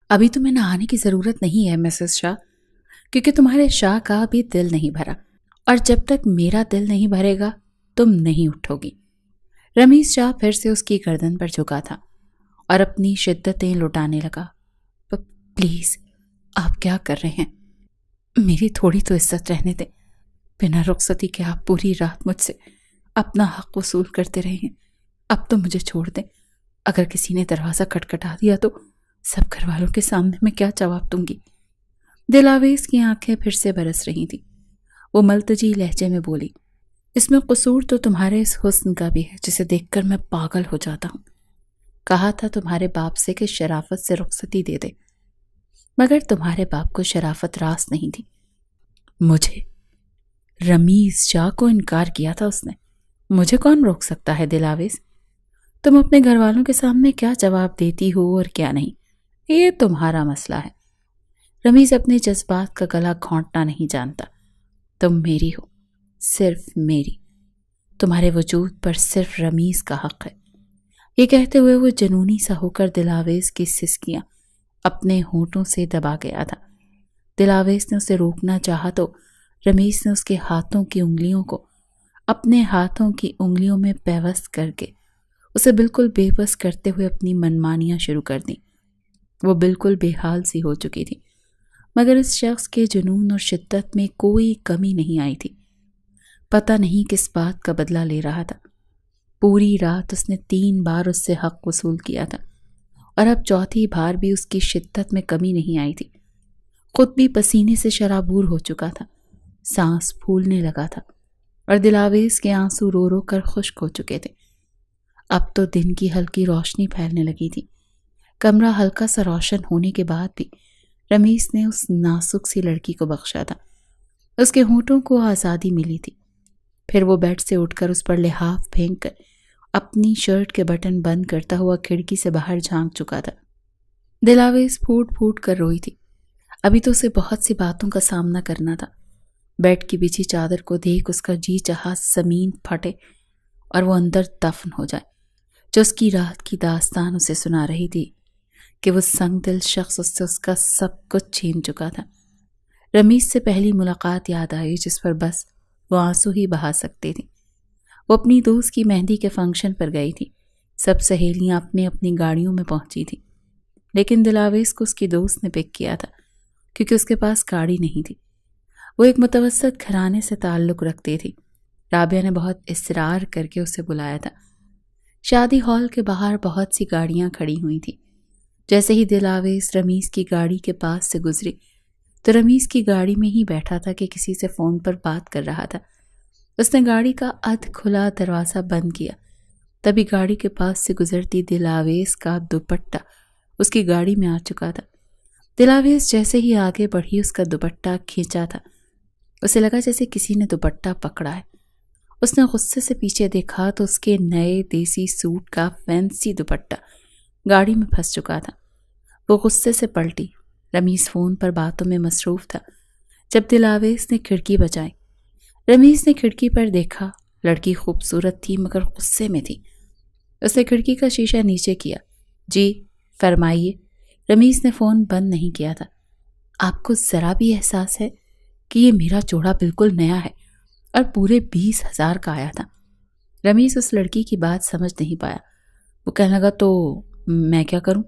ابھی تمہیں نہانے کی ضرورت نہیں ہے مسز شاہ، کیونکہ تمہارے شاہ کا بھی دل نہیں بھرا، اور جب تک میرا دل نہیں بھرے گا تم نہیں اٹھو گی۔ رمیز شاہ پھر سے اس کی گردن پر جھکا تھا اور اپنی شدتیں لٹانے لگا۔ پلیز آپ کیا کر رہے ہیں؟ میری تھوڑی تو عزت رہنے دیں۔ بنا رخصتی کے آپ پوری رات مجھ سے اپنا حق وصول کرتے رہے ہیں۔ اب تو مجھے چھوڑ دیں۔ اگر کسی نے دروازہ کھٹکھٹا دیا تو سب گھر والوں کے سامنے میں کیا جواب دوں گی؟ دلاویز کی آنکھیں پھر سے برس رہی تھیں۔ وہ ملتجی لہجے میں بولی، اس میں قصور تو تمہارے اس حسن کا بھی ہے جسے دیکھ کر میں پاگل ہو جاتا ہوں۔ کہا تھا تمہارے باپ سے کہ شرافت سے رخصتی دے دے، مگر تمہارے باپ کو شرافت راس نہیں تھی۔ مجھے رمیز شاہ کو انکار کیا تھا اس نے۔ مجھے کون روک سکتا ہے دلاویز؟ تم اپنے گھر والوں کے سامنے کیا جواب دیتی ہو اور کیا نہیں، یہ تمہارا مسئلہ ہے۔ رمیز اپنے جذبات کا گلا گھونٹنا نہیں جانتا۔ تم میری ہو، صرف میری۔ تمہارے وجود پر صرف رمیز کا حق ہے۔ یہ کہتے ہوئے وہ جنونی سا ہو کر دلاویز کی سسکیاں اپنے ہونٹوں سے دبا گیا تھا۔ دلاویز نے اسے روکنا چاہا تو رمیز نے اس کے ہاتھوں کی انگلیوں کو اپنے ہاتھوں کی انگلیوں میں پیوست کر کے اسے بالکل بے بس کرتے ہوئے اپنی منمانیاں شروع کر دیں۔ وہ بالکل بے حال سی ہو چکی تھی، مگر اس شخص کے جنون اور شدت میں کوئی کمی نہیں آئی تھی۔ پتہ نہیں کس بات کا بدلہ لے رہا تھا۔ پوری رات اس نے 3 بار اس سے حق وصول کیا تھا، اور اب چوتھی بار بھی اس کی شدت میں کمی نہیں آئی تھی۔ خود بھی پسینے سے شرابور ہو چکا تھا، سانس پھولنے لگا تھا، اور دلاویز کے آنسو رو رو کر خشک ہو چکے تھے۔ اب تو دن کی ہلکی روشنی پھیلنے لگی تھی۔ کمرہ ہلکا سا روشن ہونے کے بعد بھی رمیز نے اس نازک سی لڑکی کو بخشا تھا۔ اس کے ہونٹوں کو آزادی ملی تھی۔ پھر وہ بیڈ سے اٹھ کر اس پر لحاف پھینک کر اپنی شرٹ کے بٹن بند کرتا ہوا کھڑکی سے باہر جھانک چکا تھا۔ دلاویز پھوٹ پھوٹ کر روئی تھی۔ ابھی تو اسے بہت سی باتوں کا سامنا کرنا تھا۔ بیڈ کی بچھی چادر کو دیکھ اس کا جی چاہا زمین پھٹے اور وہ اندر دفن ہو جائے۔ جو اس کی رات کی داستان اسے سنا رہی تھی کہ وہ سنگ دل شخص اس سے اس کا سب کچھ چھین چکا تھا۔ رمیز سے پہلی ملاقات یاد آئی جس پر بس وہ آنسو ہی بہا سکتی تھی۔ وہ اپنی دوست کی مہندی کے فنکشن پر گئی تھی۔ سب سہیلیاں اپنی اپنی گاڑیوں میں پہنچی تھیں، لیکن دلاویز کو اس کی دوست نے پک کیا تھا کیونکہ اس کے پاس گاڑی نہیں تھی۔ وہ ایک متوسط گھرانے سے تعلق رکھتی تھی۔ رابعہ نے بہت اصرار کر کے اسے بلایا تھا۔ شادی ہال کے باہر بہت سی گاڑیاں کھڑی ہوئی تھیں۔ جیسے ہی دلاویز رمیز کی گاڑی کے پاس سے گزری تو رمیز کی گاڑی میں ہی بیٹھا تھا کہ کسی سے فون پر بات کر رہا تھا۔ اس نے گاڑی کا ادھ کھلا دروازہ بند کیا، تبھی گاڑی کے پاس سے گزرتی دلاویز کا دوپٹہ اس کی گاڑی میں آ چکا تھا۔ دلاویز جیسے ہی آگے بڑھی اس کا دوپٹہ کھینچا تھا۔ اسے لگا جیسے کسی نے دوپٹہ پکڑا ہے۔ اس نے غصے سے پیچھے دیکھا تو اس کے نئے دیسی سوٹ کا فینسی دوپٹہ گاڑی میں پھنس چکا تھا۔ وہ غصے سے پلٹی۔ رمیز فون پر باتوں میں مصروف تھا جب دلاویز نے کھڑکی بجائی۔ رمیز نے کھڑکی پر دیکھا۔ لڑکی خوبصورت تھی مگر غصے میں تھی۔ اس نے کھڑکی کا شیشہ نیچے کیا۔ جی فرمائیے۔ رمیز نے فون بند نہیں کیا تھا۔ آپ کو ذرا بھی احساس ہے کہ یہ میرا جوڑا بالکل نیا ہے اور پورے 20,000 کا آیا تھا؟ رمیز اس لڑکی کی بات سمجھ نہیں پایا۔ وہ کہنے لگا تو میں کیا کروں؟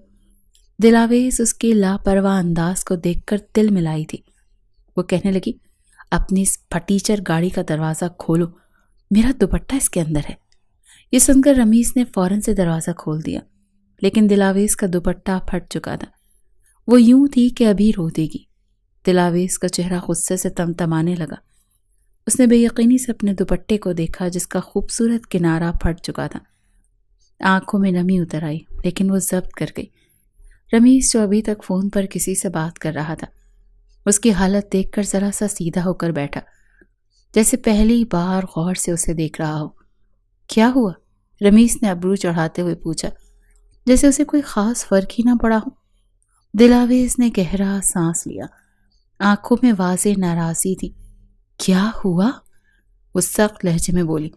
دلاویز اس کے لاپرواہ انداز کو دیکھ کر دل ملائی تھی۔ وہ کہنے لگی اپنی اس پھٹیچر گاڑی کا دروازہ کھولو، میرا دوپٹہ اس کے اندر ہے۔ یہ سن کر رمیز نے فوراً سے دروازہ کھول دیا، لیکن دلاویز کا دوپٹہ پھٹ چکا تھا۔ وہ یوں تھی کہ ابھی رو دے گی۔ دلاویز کا چہرہ غصے سے تمتمانے لگا۔ اس نے بے یقینی سے اپنے دوپٹے کو دیکھا جس کا خوبصورت کنارہ پھٹ چکا تھا۔ آنکھوں میں نمی اتر آئی، لیکن وہ ضبط کر گئی۔ رمیز جو ابھی تک فون پر کسی سے بات کر رہا تھا، اس کی حالت دیکھ کر ذرا سا سیدھا ہو کر بیٹھا، جیسے پہلی بار غور سے اسے دیکھ رہا ہو۔ کیا ہوا؟ رمیز نے ابرو چڑھاتے ہوئے پوچھا، جیسے اسے کوئی خاص فرق ہی نہ پڑا ہو۔ دلاویز نے گہرا سانس لیا۔ آنکھوں میں واضح ناراضی تھی۔ کیا ہوا؟ وہ سخت لہجے میں بولی،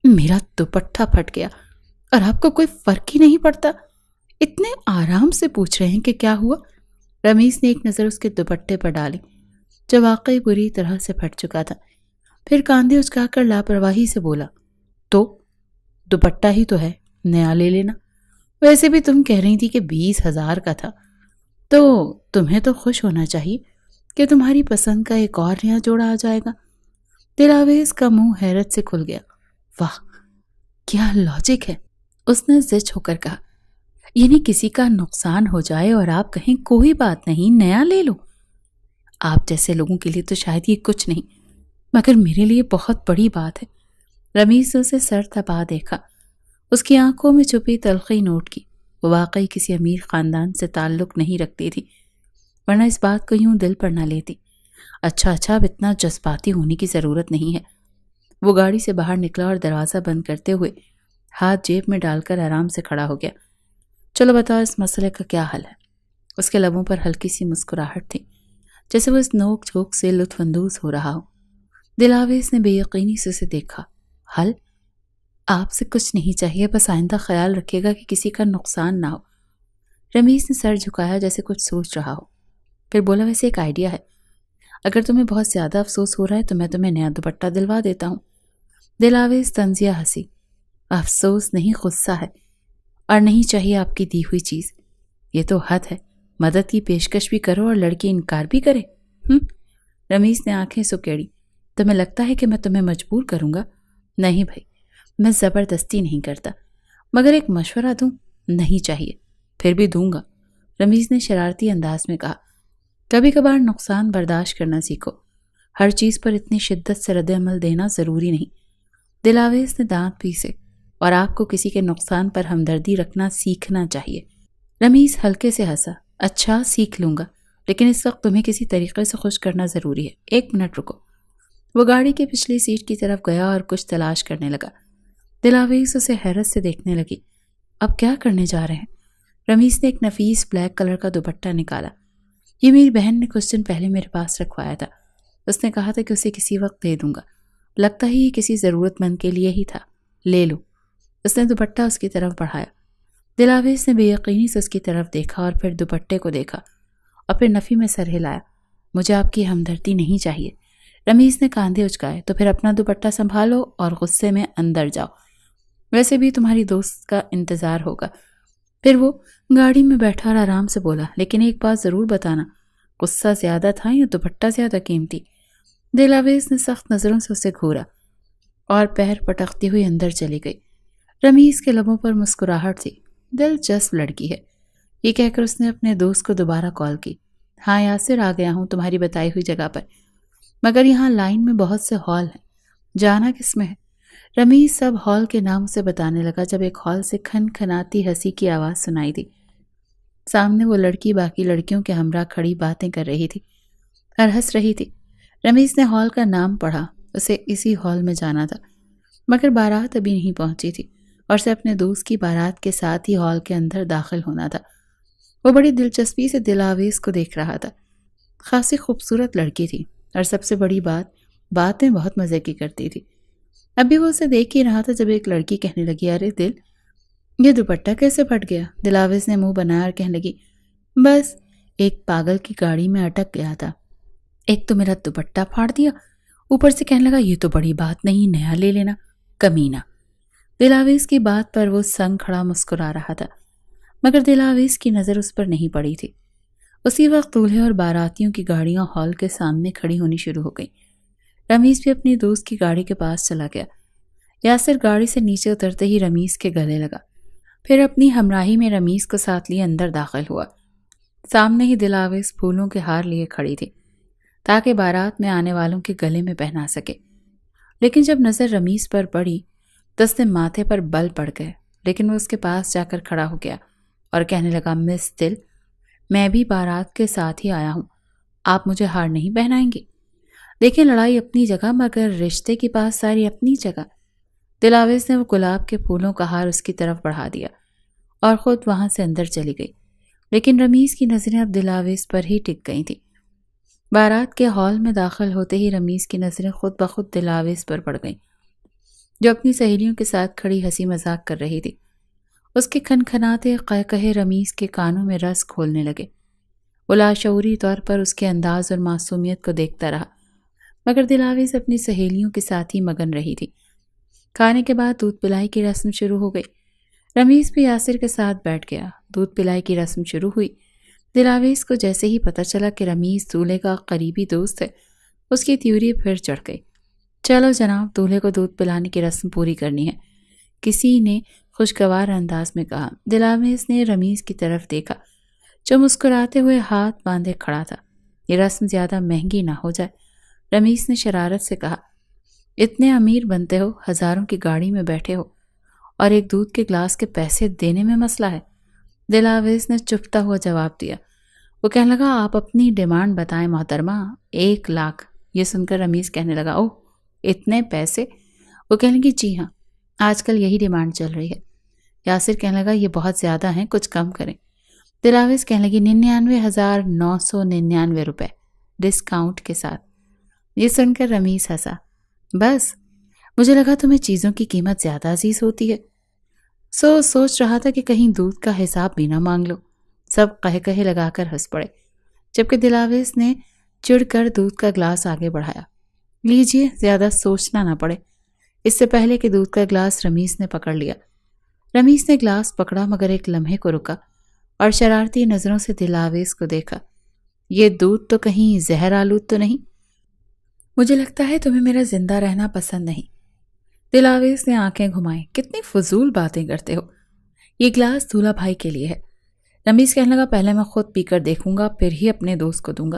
میرا دوپٹہ پھٹ گیا اور آپ کو کوئی فرق ہی نہیں پڑتا؟ اتنے آرام سے پوچھ رہے ہیں کہ کیا ہوا؟ رمیز نے ایک نظر اس کے دوپٹے پر ڈالی جو واقعی بری طرح سے پھٹ چکا تھا، پھر کاندھے اچکا کر لاپرواہی سے بولا، تو دوپٹہ ہی تو ہے، نیا لے لینا۔ ویسے بھی تم کہہ رہی تھی کہ 20,000 کا تھا، تو تمہیں تو خوش ہونا چاہیے کہ تمہاری پسند کا ایک اور نیا جوڑا آ جائے گا۔ دلاویز کا منہ حیرت سے کھل گیا۔ واہ، کیا لاجک ہے، اس نے زچ ہو کر کہا۔ یعنی کسی کا نقصان ہو جائے اور آپ کہیں کوئی بات نہیں، نیا لے لو۔ آپ جیسے لوگوں کے لیے تو شاید یہ کچھ نہیں، مگر میرے لیے بہت بڑی بات ہے۔ رمیز نے اسے سر تپا دیکھا، اس کی آنکھوں میں چھپی تلخی نوٹ کی۔ وہ واقعی کسی امیر خاندان سے تعلق نہیں رکھتی تھی، ورنہ اس بات کو یوں دل پر نہ لیتی۔ اچھا اب اتنا جذباتی ہونے کی ضرورت نہیں ہے۔ وہ گاڑی سے باہر نکلا اور دروازہ بند کرتے ہوئے ہاتھ جیب میں ڈال کر آرام سے کھڑا ہو گیا۔ چلو بتاؤ اس مسئلے کا کیا حل ہے؟ اس کے لبوں پر ہلکی سی مسکراہٹ تھی، جیسے وہ اس نوک جھوک سے لطف اندوز ہو رہا ہو۔ دلاویز نے بے یقینی سے اسے دیکھا۔ حل؟ آپ سے کچھ نہیں چاہیے، بس آئندہ خیال رکھیے گا کہ کسی کا نقصان نہ ہو۔ رمیز نے سر جھکایا جیسے کچھ سوچ رہا ہو، پھر بولا، ویسے ایک آئیڈیا ہے، اگر تمہیں بہت زیادہ افسوس ہو رہا ہے تو میں تمہیں نیا دوپٹہ دلوا دیتا ہوں۔ دلاویز طنزیہ ہنسی۔ افسوس نہیں، غصہ ہے، اور نہیں چاہیے آپ کی دی ہوئی چیز۔ یہ تو حد ہے، مدد کی پیشکش بھی کرو اور لڑکی انکار بھی کرے۔ رمیز نے آنکھیں سکیڑی۔ تمہیں لگتا ہے کہ میں تمہیں مجبور کروں گا؟ نہیں بھائی، میں زبردستی نہیں کرتا، مگر ایک مشورہ دوں؟ نہیں چاہیے۔ پھر بھی دوں گا، رمیز نے شرارتی انداز میں کہا۔ کبھی کبھار نقصان برداشت کرنا سیکھو، ہر چیز پر اتنی شدت سے رد عمل دینا ضروری نہیں۔ دلاویز نے دانت پیسے۔ اور آپ کو کسی کے نقصان پر ہمدردی رکھنا سیکھنا چاہیے۔ رمیز ہلکے سے ہنسا۔ اچھا، سیکھ لوں گا، لیکن اس وقت تمہیں کسی طریقے سے خوش کرنا ضروری ہے۔ 1 منٹ رکو۔ وہ گاڑی کی پچھلی سیٹ کی طرف گیا اور کچھ تلاش کرنے لگا۔ دلاویز اسے حیرت سے دیکھنے لگی۔ اب کیا کرنے جا رہے ہیں؟ رمیز نے ایک نفیس بلیک کلر کا دوپٹہ نکالا۔ یہ میری بہن نے کچھ دن پہلے میرے پاس رکھوایا تھا، اس نے کہا تھا کہ اسے کسی وقت دے دوں گا، لگتا ہی یہ کسی ضرورت مند کے لیے ہی تھا، لے لو۔ اس نے دوپٹہ اس کی طرف بڑھایا۔ دلاویز نے بے یقینی سے اس کی طرف دیکھا اور پھر دوپٹے کو دیکھا اور پھر نفی میں سر ہلایا۔ مجھے آپ کی ہمدردی نہیں چاہیے۔ رمیز نے کاندھے اچکائے۔ تو پھر اپنا دوپٹہ سنبھالو اور غصے میں اندر جاؤ، ویسے بھی تمہاری دوست کا انتظار ہوگا۔ پھر وہ گاڑی میں بیٹھا اور آرام سے بولا، لیکن ایک بات ضرور بتانا، غصہ زیادہ تھا یا دوپٹہ زیادہ قیمتی؟ دلاویز نے سخت نظروں سے اسے گھورا اور پیر پٹکتی ہوئی اندر چلی گئی۔ رمیز کے لبوں پر مسکراہٹ تھی۔ دلچسپ لڑکی ہے، یہ کہہ کر اس نے اپنے دوست کو دوبارہ کال کی۔ ہاں یاسر، آ گیا ہوں تمہاری بتائی ہوئی جگہ پر، مگر یہاں لائن میں بہت سے ہال ہیں، جانا کس میں ہے؟ رمیز سب ہال کے نام سے بتانے لگا جب ایک ہال سے کھن کھناتی ہنسی کی آواز سنائی دی۔ سامنے وہ لڑکی باقی لڑکیوں کے ہمراہ کھڑی باتیں کر رہی تھی اور ہنس رہی تھی۔ رمیز نے ہال کا نام پڑھا، اسے اسی ہال میں جانا تھا، مگر بارات ابھی نہیں پہنچی تھی اور اسے اپنے دوست کی بارات کے ساتھ ہی ہال کے اندر داخل ہونا تھا۔ وہ بڑی دلچسپی سے دلاویز کو دیکھ رہا تھا۔ خاصی خوبصورت لڑکی تھی اور سب سے بڑی باتیں بہت مزے کی کرتی تھی۔ ابھی وہ اسے دیکھ ہی رہا تھا جب ایک لڑکی کہنے لگی، ارے دل، یہ دوپٹہ کیسے پھٹ گیا؟ دلاویز نے منہ بنایا اور کہنے لگی، بس ایک پاگل کی گاڑی میں اٹک گیا تھا، ایک تو میرا دوپٹہ پھاڑ دیا، اوپر سے کہنے لگا یہ تو بڑی بات نہیں، نیا لے لینا، کمینہ۔ دلاویز کی بات پر وہ سنگ کھڑا مسکرا رہا تھا، مگر دلاویز کی نظر اس پر نہیں پڑی تھی۔ اسی وقت دولہے اور باراتیوں کی گاڑیاں ہال کے سامنے کھڑی ہونی شروع ہو گئی۔ رمیز بھی اپنی دوست کی گاڑی کے پاس چلا گیا۔ یاسر گاڑی سے نیچے اترتے ہی رمیز کے گلے لگا، پھر اپنی ہمراہی میں رمیز کو ساتھ لیے اندر داخل ہوا۔ سامنے ہی دلاویز پھولوں کے ہار لیے کھڑی تھی تاکہ بارات میں آنے والوں کے گلے میں پہنا سکے، لیکن جب نظر رمیز پر پڑی تو اس نے ماتھے پر بل پڑ گئے، لیکن وہ اس کے پاس جا کر کھڑا ہو گیا اور کہنے لگا، مس دل، میں بھی بارات کے ساتھ ہی آیا ہوں، آپ مجھے ہار نہیں پہنائیں گے؟ دیکھیں، لڑائی اپنی جگہ مگر رشتے کی پاس ساری اپنی جگہ۔ دلاویز نے وہ گلاب کے پھولوں کا ہار اس کی طرف بڑھا دیا اور خود وہاں سے اندر چلی گئی، لیکن رمیز کی نظریں اب دلاویز پر ہی ٹک گئی تھیں۔ بارات کے ہال میں داخل ہوتے ہی رمیز کی نظریں خود بخود دلاویز پر پڑ گئیں، جو اپنی سہیلیوں کے ساتھ کھڑی ہنسی مذاق کر رہی تھی۔ اس کے کھنکھناتے قہقہے رمیز کے کانوں میں رس کھولنے لگے۔ وہ لاشعوری طور پر اس کے انداز اور معصومیت کو دیکھتا رہا، مگر دلاویز اپنی سہیلیوں کے ساتھ ہی مگن رہی تھی۔ کھانے کے بعد دودھ پلائی کی رسم شروع ہو گئی۔ رمیز بھی یاسر کے ساتھ بیٹھ گیا۔ دودھ پلائی کی رسم شروع ہوئی۔ دلاویز کو جیسے ہی پتہ چلا کہ رمیز دولہے کا قریبی دوست ہے، اس کی تیوری پھر چڑھ گئی۔ چلو جناب، دولہے کو دودھ پلانے کی رسم پوری کرنی ہے، کسی نے خوشگوار انداز میں کہا۔ دلاویز نے رمیز کی طرف دیکھا جو مسکراتے ہوئے ہاتھ باندھے کھڑا تھا۔ یہ رسم زیادہ مہنگی نہ ہو جائے؟ رمیز نے شرارت سے کہا۔ اتنے امیر بنتے ہو، ہزاروں کی گاڑی میں بیٹھے ہو، اور ایک دودھ کے گلاس کے پیسے دینے میں مسئلہ ہے؟ دلاویز نے چپتا ہوا جواب دیا۔ وہ کہنے لگا، آپ اپنی ڈیمانڈ بتائیں محترمہ۔ 1,00,000۔ یہ سن کر رمیز کہنے لگا، اوہ اتنے پیسے؟ وہ کہنے لگی، جی ہاں، آج کل یہی ڈیمانڈ چل رہی ہے۔ یاسر کہنے لگا، یہ بہت زیادہ ہیں، کچھ کم کریں۔ دلاویز کہنے لگی، 99,999 روپے ڈسکاؤنٹ کے ساتھ۔ یہ سن کر رمیز ہنسا۔ بس مجھے لگا تمہیں چیزوں کی قیمت زیادہ عزیز ہوتی ہے، سوچ رہا تھا کہ کہیں دودھ کا حساب بھی نہ مانگ لو۔ سب قہقہے لگا کر ہنس پڑے، جبکہ دلاویز نے چڑ کر دودھ کا گلاس آگے بڑھایا۔ لیجئے، زیادہ سوچنا نہ پڑے۔ اس سے پہلے کہ دودھ کا گلاس رمیز نے پکڑ لیا۔ رمیز نے گلاس پکڑا مگر ایک لمحے کو رکا اور شرارتی نظروں سے دلاویز کو دیکھا۔ یہ دودھ تو کہیں زہر آلود تو نہیں؟ مجھے لگتا ہے تمہیں میرا زندہ رہنا پسند نہیں۔ دلاویز نے آنکھیں گھمائیں۔ کتنی فضول باتیں کرتے ہو، یہ گلاس دولہا بھائی کے لیے ہے۔ رمیز کہنے لگا، پہلے میں خود پی کر دیکھوں گا، پھر ہی اپنے دوست کو دوں گا۔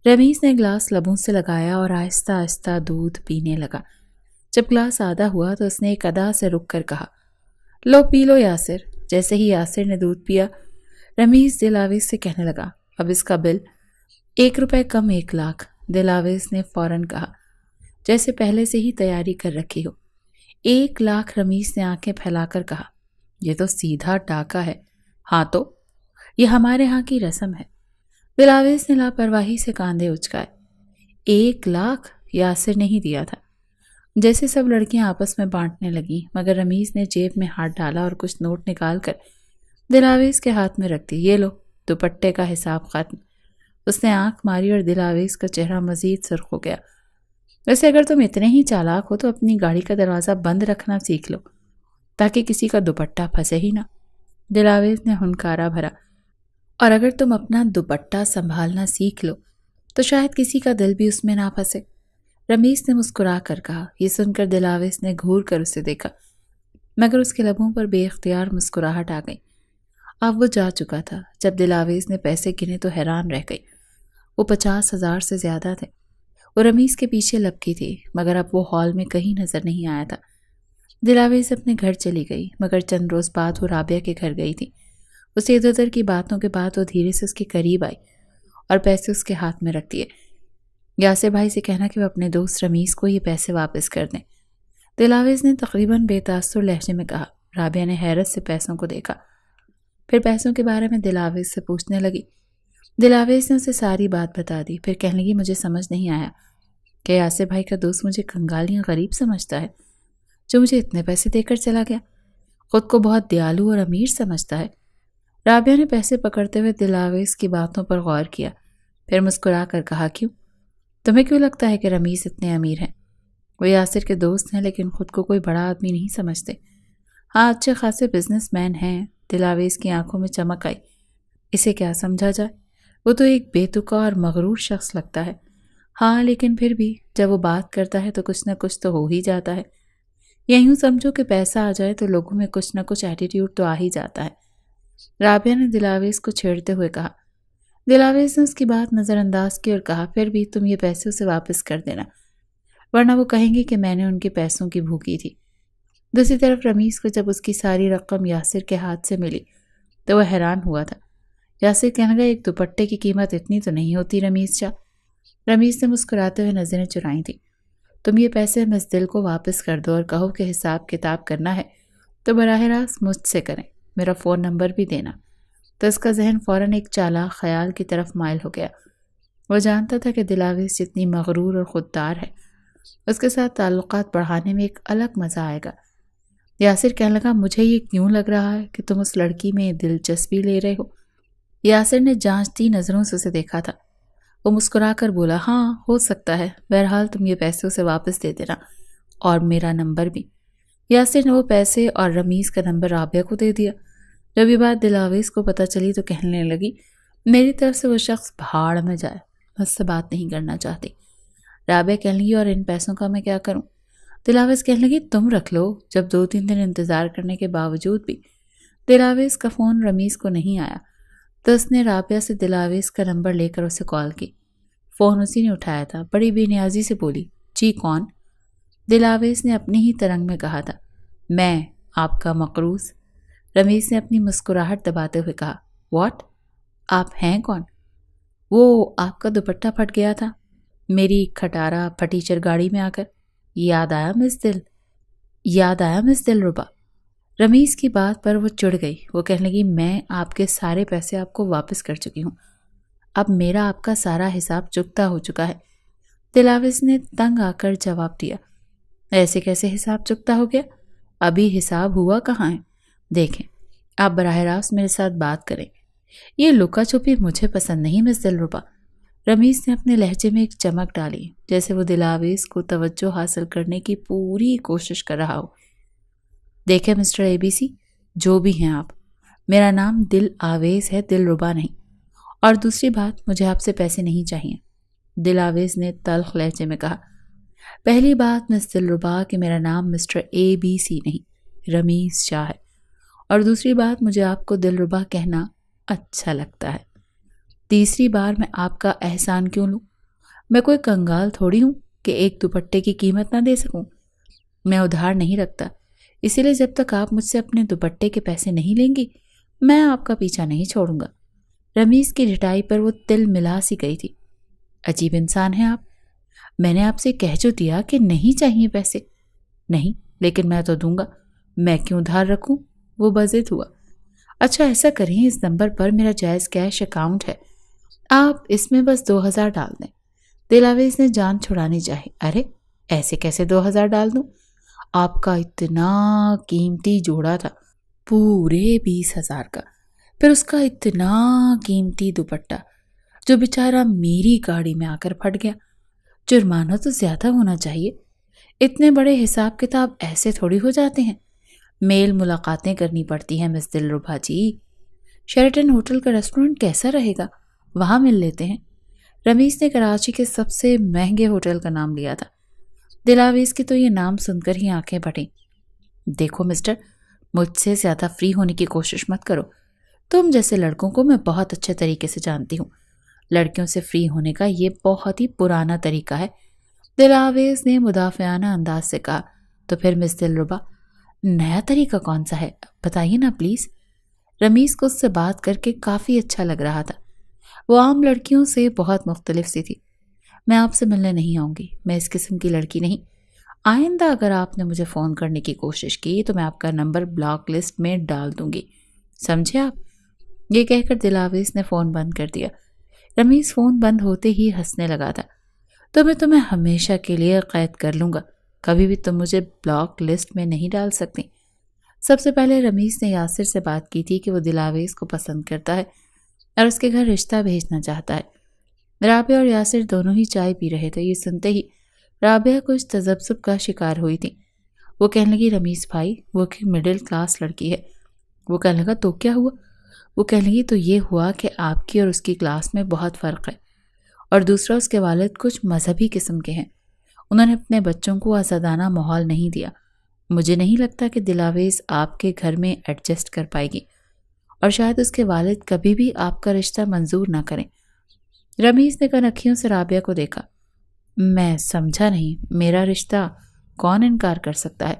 رمیز نے گلاس لبوں سے لگایا اور آہستہ آہستہ دودھ پینے لگا۔ جب گلاس آدھا ہوا تو اس نے ایک ادا سے رک کر کہا، لو پی لو یاسر۔ جیسے ہی یاسر نے دودھ پیا، رمیز دلاویز سے کہنے لگا، اب اس کا بل؟ 1 روپے کم 1,00,000۔ دلاویز نے فوراً کہا، جیسے پہلے سے ہی تیاری کر رکھی ہو۔ 1,00,000؟ رمیز نے آنکھیں پھیلا کر کہا، یہ تو سیدھا ڈاکہ ہے۔ ہاں تو یہ ہمارے ہاں کی رسم ہے۔ دلاویز نے لاپرواہی سے کاندھے اچکائے۔ 1,00,000 یاسر نے ہی دیا تھا۔ جیسے سب لڑکیاں آپس میں بانٹنے لگیں، مگر رمیز نے جیب میں ہاتھ ڈالا اور کچھ نوٹ نکال کر دلاویز کے ہاتھ میں رکھ دی۔ یہ لو، دوپٹے کا حساب ختم۔ اس نے آنکھ ماری اور دلاویز کا چہرہ مزید سرخ ہو گیا۔ ویسے اگر تم اتنے ہی چالاک ہو تو اپنی گاڑی کا دروازہ بند رکھنا سیکھ لو، تاکہ کسی کا دوپٹہ پھنسے ہی نہ۔ دلاویز نے ہنکارا بھرا، اور اگر تم اپنا دوپٹہ سنبھالنا سیکھ لو تو شاید کسی کا دل بھی اس میں نہ پھنسے۔ رمیز نے مسکرا کر کہا۔ یہ سن کر دلاویز نے گھور کر اسے دیکھا، مگر اس کے لبوں پر بے اختیار مسکراہٹ آ گئی۔ اب وہ جا چکا تھا۔ جب دلاویز نے پیسے گنے تو حیران رہ گئی۔ وہ 50,000 سے زیادہ تھے۔ وہ رمیز کے پیچھے لپکی تھی، مگر اب وہ ہال میں کہیں نظر نہیں آیا تھا۔ دلاویز اپنے گھر چلی گئی، مگر چند روز بعد وہ رابعہ کے گھر گئی تھی۔ اسے ادھر ادھر کی باتوں کے بعد وہ دھیرے سے اس کے قریب آئی اور پیسے اس کے ہاتھ میں رکھ دیے۔ یاسر بھائی سے کہنا کہ وہ اپنے دوست رمیز کو یہ پیسے واپس کر دیں۔ دلاویز نے تقریباً بے تاثر لہجے میں کہا۔ رابعہ نے حیرت سے پیسوں کو دیکھا، پھر پیسوں کے بارے میں دلاویز سے پوچھنے لگی۔ دلاویز نے اسے ساری بات بتا دی، پھر کہنے لگی، مجھے سمجھ نہیں آیا کہ یاسر بھائی کا دوست مجھے کنگالیاں غریب سمجھتا ہے جو مجھے اتنے پیسے دے کر چلا گیا، خود کو بہت دیالو اور امیر سمجھتا ہے۔ رابعہ نے پیسے پکڑتے ہوئے دلاویز کی باتوں پر غور کیا، پھر مسکرا کر کہا، کیوں؟ تمہیں کیوں لگتا ہے کہ رمیز اتنے امیر ہیں؟ وہ یاسر کے دوست ہیں لیکن خود کو کوئی بڑا آدمی نہیں سمجھتے۔ ہاں، اچھے خاصے بزنس مین ہیں۔ دلاویز کی آنکھوں میں چمک آئی۔ اسے کیا سمجھا جائے؟ وہ تو ایک بے تکا اور مغرور شخص لگتا ہے۔ ہاں، لیکن پھر بھی جب وہ بات کرتا ہے تو کچھ نہ کچھ تو ہو ہی جاتا ہے۔ یا یوں سمجھو کہ پیسہ آ جائے تو لوگوں میں کچھ نہ کچھ ایٹیٹیوڈ تو آ ہی جاتا ہے۔ رابعہ نے دلاویز کو چھیڑتے ہوئے کہا۔ دلاویز نے اس کی بات نظر انداز کی اور کہا، پھر بھی تم یہ پیسے اسے واپس کر دینا، ورنہ وہ کہیں گے کہ میں نے ان کے پیسوں کی بھوکی تھی۔ دوسری طرف رمیز کو جب اس کی ساری رقم یاسر کے ہاتھ سے ملی تو وہ حیران ہوا تھا۔ یاسر کہنے لگا، ایک دوپٹے کی قیمت اتنی تو نہیں ہوتی رمیز شاہ۔ رمیز نے مسکراتے ہوئے نظریں چرائیں تھیں۔ تم یہ پیسے مزدل کو واپس کر دو اور کہو کہ حساب کتاب کرنا ہے تو براہ راست مجھ سے کریں، میرا فون نمبر بھی دینا۔ تو اس کا ذہن فوراً ایک چالاک خیال کی طرف مائل ہو گیا۔ وہ جانتا تھا کہ دلاویز جتنی مغرور اور خوددار ہے، اس کے ساتھ تعلقات بڑھانے میں ایک الگ مزہ آئے گا۔ یاسر کہنے لگا، مجھے یہ کیوں لگ رہا ہے کہ تم اس لڑکی میں دلچسپی لے رہے ہو؟ یاسر نے جانچتی نظروں سے اسے دیکھا تھا۔ وہ مسکرا کر بولا، ہاں ہو سکتا ہے، بہرحال تم یہ پیسے اسے واپس دے دینا، اور میرا نمبر بھی۔ یاسر نے وہ پیسے اور رمیز کا نمبر رابعہ کو دے دیا۔ جب یہ بات دلاویز کو پتہ چلی تو کہنے لگی، میری طرف سے وہ شخص بھاڑ میں جائے، مجھ سے بات نہیں کرنا چاہتی۔ رابعہ کہنے لگی، اور ان پیسوں کا میں کیا کروں؟ دلاویز کہنے لگی، تم رکھ لو۔ جب 2-3 دن انتظار کرنے کے باوجود بھی دلاویز کا فون رمیز کو نہیں آیا تو اس نے رابعہ سے دلاویز کا نمبر لے کر اسے کال کی۔ فون اسی نے اٹھایا تھا۔ بڑی بے نیازی سے بولی، جی کون؟ دلاویز نے اپنی ہی ترنگ میں کہا تھا، میں آپ کا مقروض۔ رمیز نے اپنی مسکراہٹ دباتے ہوئے کہا، واٹ؟ آپ ہیں کون؟ وہ آپ کا دوپٹہ پھٹ گیا تھا میری کھٹارا پھٹیچر گاڑی میں آ کر، یاد آیا مس دلربا۔ رمیز کی بات پر وہ چڑ گئی۔ وہ کہنے لگی، میں آپ کے سارے پیسے آپ کو واپس کر چکی ہوں، اب میرا آپ کا سارا حساب چکتا ہو چکا ہے۔ دلاویز نے تنگ آ کر جواب دیا، ایسے کیسے حساب چکتا ہو گیا؟ ابھی حساب ہوا کہاں ہے؟ دیکھیں، آپ براہ راست میرے ساتھ بات کریں، یہ لکا چھپی مجھے پسند نہیں مس دلربا۔ رمیز نے اپنے لہجے میں ایک چمک ڈالی، جیسے وہ دلاویز کو توجہ حاصل کرنے کی پوری کوشش کر رہا ہو۔ دیکھیں مسٹر اے بی سی، جو بھی ہیں آپ، میرا نام دل آویز ہے، دلربا نہیں۔ اور دوسری بات، مجھے آپ سے پیسے نہیں چاہیے۔ دلاویز نے تلخ لہجے میں کہا، پہلی بات مس دلربا کہ میرا نام مسٹر اے بی سی نہیں، رمیز شاہ ہے، اور دوسری بات، مجھے آپ کو دلربا کہنا اچھا لگتا ہے۔ تیسری بار، میں آپ کا احسان کیوں لوں؟ میں کوئی کنگال تھوڑی ہوں کہ ایک دوپٹے کی قیمت نہ دے سکوں۔ میں ادھار نہیں رکھتا، اسی لیے جب تک آپ مجھ سے اپنے دوپٹے کے پیسے نہیں لیں گی میں آپ کا پیچھا نہیں چھوڑوں گا۔ رمیز کی رٹائی پر وہ تل ملا سی گئی تھی۔ عجیب انسان ہیں آپ، میں نے آپ سے کہہ جو دیا کہ نہیں چاہیے پیسے۔ نہیں، لیکن میں تو دوں گا، میں کیوں ادھار رکھوں؟ وہ بضد ہوا۔ اچھا ایسا کریں، اس نمبر پر میرا جائز کیش اکاؤنٹ ہے، آپ اس میں بس 2000 ڈال دیں۔ دلاویز نے جان چھڑانی چاہی، ارے ایسے کیسے 2000 ڈال دوں؟ آپ کا اتنا قیمتی جوڑا تھا، پورے 20,000 کا، پھر اس کا اتنا قیمتی دوپٹہ جو بیچارہ میری گاڑی میں آ کر پھٹ گیا۔ جرمانہ تو زیادہ ہونا چاہیے، اتنے بڑے حساب کتاب ایسے تھوڑی ہو جاتے ہیں، میل ملاقاتیں کرنی پڑتی ہیں مس دلربا جی۔ شیرٹن ہوٹل کا ریسٹورنٹ کیسا رہے گا، وہاں مل لیتے ہیں۔ رمیز نے کراچی کے سب سے مہنگے ہوٹل کا نام لیا تھا۔ دلاویز کی تو یہ نام سن کر ہی آنکھیں پھٹیں۔ دیکھو مسٹر، مجھ سے زیادہ فری ہونے کی کوشش مت کرو، تم جیسے لڑکوں کو میں بہت اچھے طریقے سے جانتی ہوں، لڑکیوں سے فری ہونے کا یہ بہت ہی پرانا طریقہ ہے۔ دلاویز نے مدافعانہ انداز سے کہا، تو پھر مس دلربا نیا طریقہ کون سا ہے، بتائیے نا پلیز۔ رمیز کو اس سے بات کر کے کافی اچھا لگ رہا تھا، وہ عام لڑکیوں سے بہت مختلف سی تھی۔ میں آپ سے ملنے نہیں آؤں گی، میں اس قسم کی لڑکی نہیں۔ آئندہ اگر آپ نے مجھے فون کرنے کی کوشش کی تو میں آپ کا نمبر بلاک لسٹ میں ڈال دوں گی، سمجھے آپ؟ یہ کہہ کر دلاویز نے فون بند کر دیا۔ رمیز فون بند ہوتے ہی ہنسنے لگا تھا، تو میں تمہیں ہمیشہ کے لیے قید کر لوں گا، کبھی بھی تم مجھے بلاک لسٹ میں نہیں ڈال سکتی۔ سب سے پہلے رمیز نے یاسر سے بات کی تھی کہ وہ دلاویز کو پسند کرتا ہے اور اس کے گھر رشتہ بھیجنا چاہتا ہے۔ رابعہ اور یاسر دونوں ہی چائے پی رہے تھے، یہ سنتے ہی رابعہ کچھ تذبذب کا شکار ہوئی تھی۔ وہ کہنے لگی، رمیز بھائی، وہ ایک مڈل کلاس لڑکی ہے۔ وہ کہنے لگا، تو کیا ہوا؟ وہ کہنے لگی، تو یہ ہوا کہ آپ کی اور اس کی کلاس میں بہت فرق ہے، اور دوسرا اس کے والد کچھ مذہبی قسم کے ہیں، انہوں نے اپنے بچوں کو آزادانہ ماحول نہیں دیا۔ مجھے نہیں لگتا کہ دلاویز آپ کے گھر میں ایڈجسٹ کر پائے گی، اور شاید اس کے والد کبھی بھی آپ کا رشتہ منظور نہ کریں۔ رمیز نے کنکھیوں سے رابعہ کو دیکھا۔ میں سمجھا نہیں، میرا رشتہ کون انکار کر سکتا ہے؟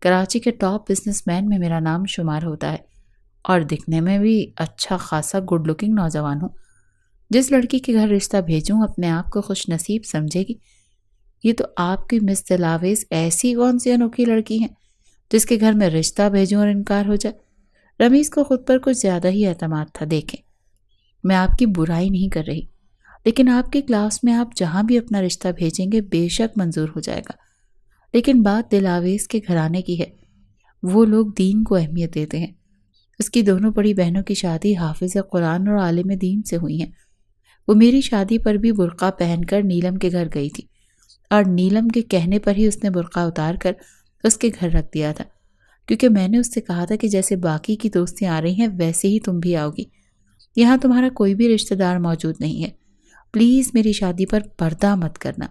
کراچی کے ٹاپ بزنس مین میں میرا نام شمار ہوتا ہے، اور دکھنے میں بھی اچھا خاصا گڈ لکنگ نوجوان ہوں۔ جس لڑکی کے گھر رشتہ بھیجوں اپنے آپ کو خوش نصیب سمجھے گی۔ یہ تو آپ کی مس دلاویز ایسی کون سی انوکھی لڑکی ہیں جس کے گھر میں رشتہ بھیجوں اور انکار ہو جائے؟ رمیز کو خود پر کچھ زیادہ ہی اعتماد تھا۔ دیکھیں، میں آپ کی برائی نہیں کر رہی، لیکن آپ کی کلاس میں آپ جہاں بھی اپنا رشتہ بھیجیں گے بے شک منظور ہو جائے گا، لیکن بات دلاویز کے گھرانے کی ہے، وہ لوگ دین کو اہمیت دیتے ہیں، اس کی دونوں بڑی بہنوں کی شادی حافظ قرآن اور عالم دین سے ہوئی ہیں۔ وہ میری شادی پر بھی برقع پہن کر نیلم کے گھر گئی تھی، اور نیلم کے کہنے پر ہی اس نے برقع اتار کر اس کے گھر رکھ دیا تھا، کیونکہ میں نے اس سے کہا تھا کہ جیسے باقی کی دوستیں آ رہی ہیں ویسے ہی تم بھی آؤ گی، یہاں تمہارا کوئی بھی رشتہ دار موجود نہیں ہے، پلیز میری شادی پر پردہ مت کرنا۔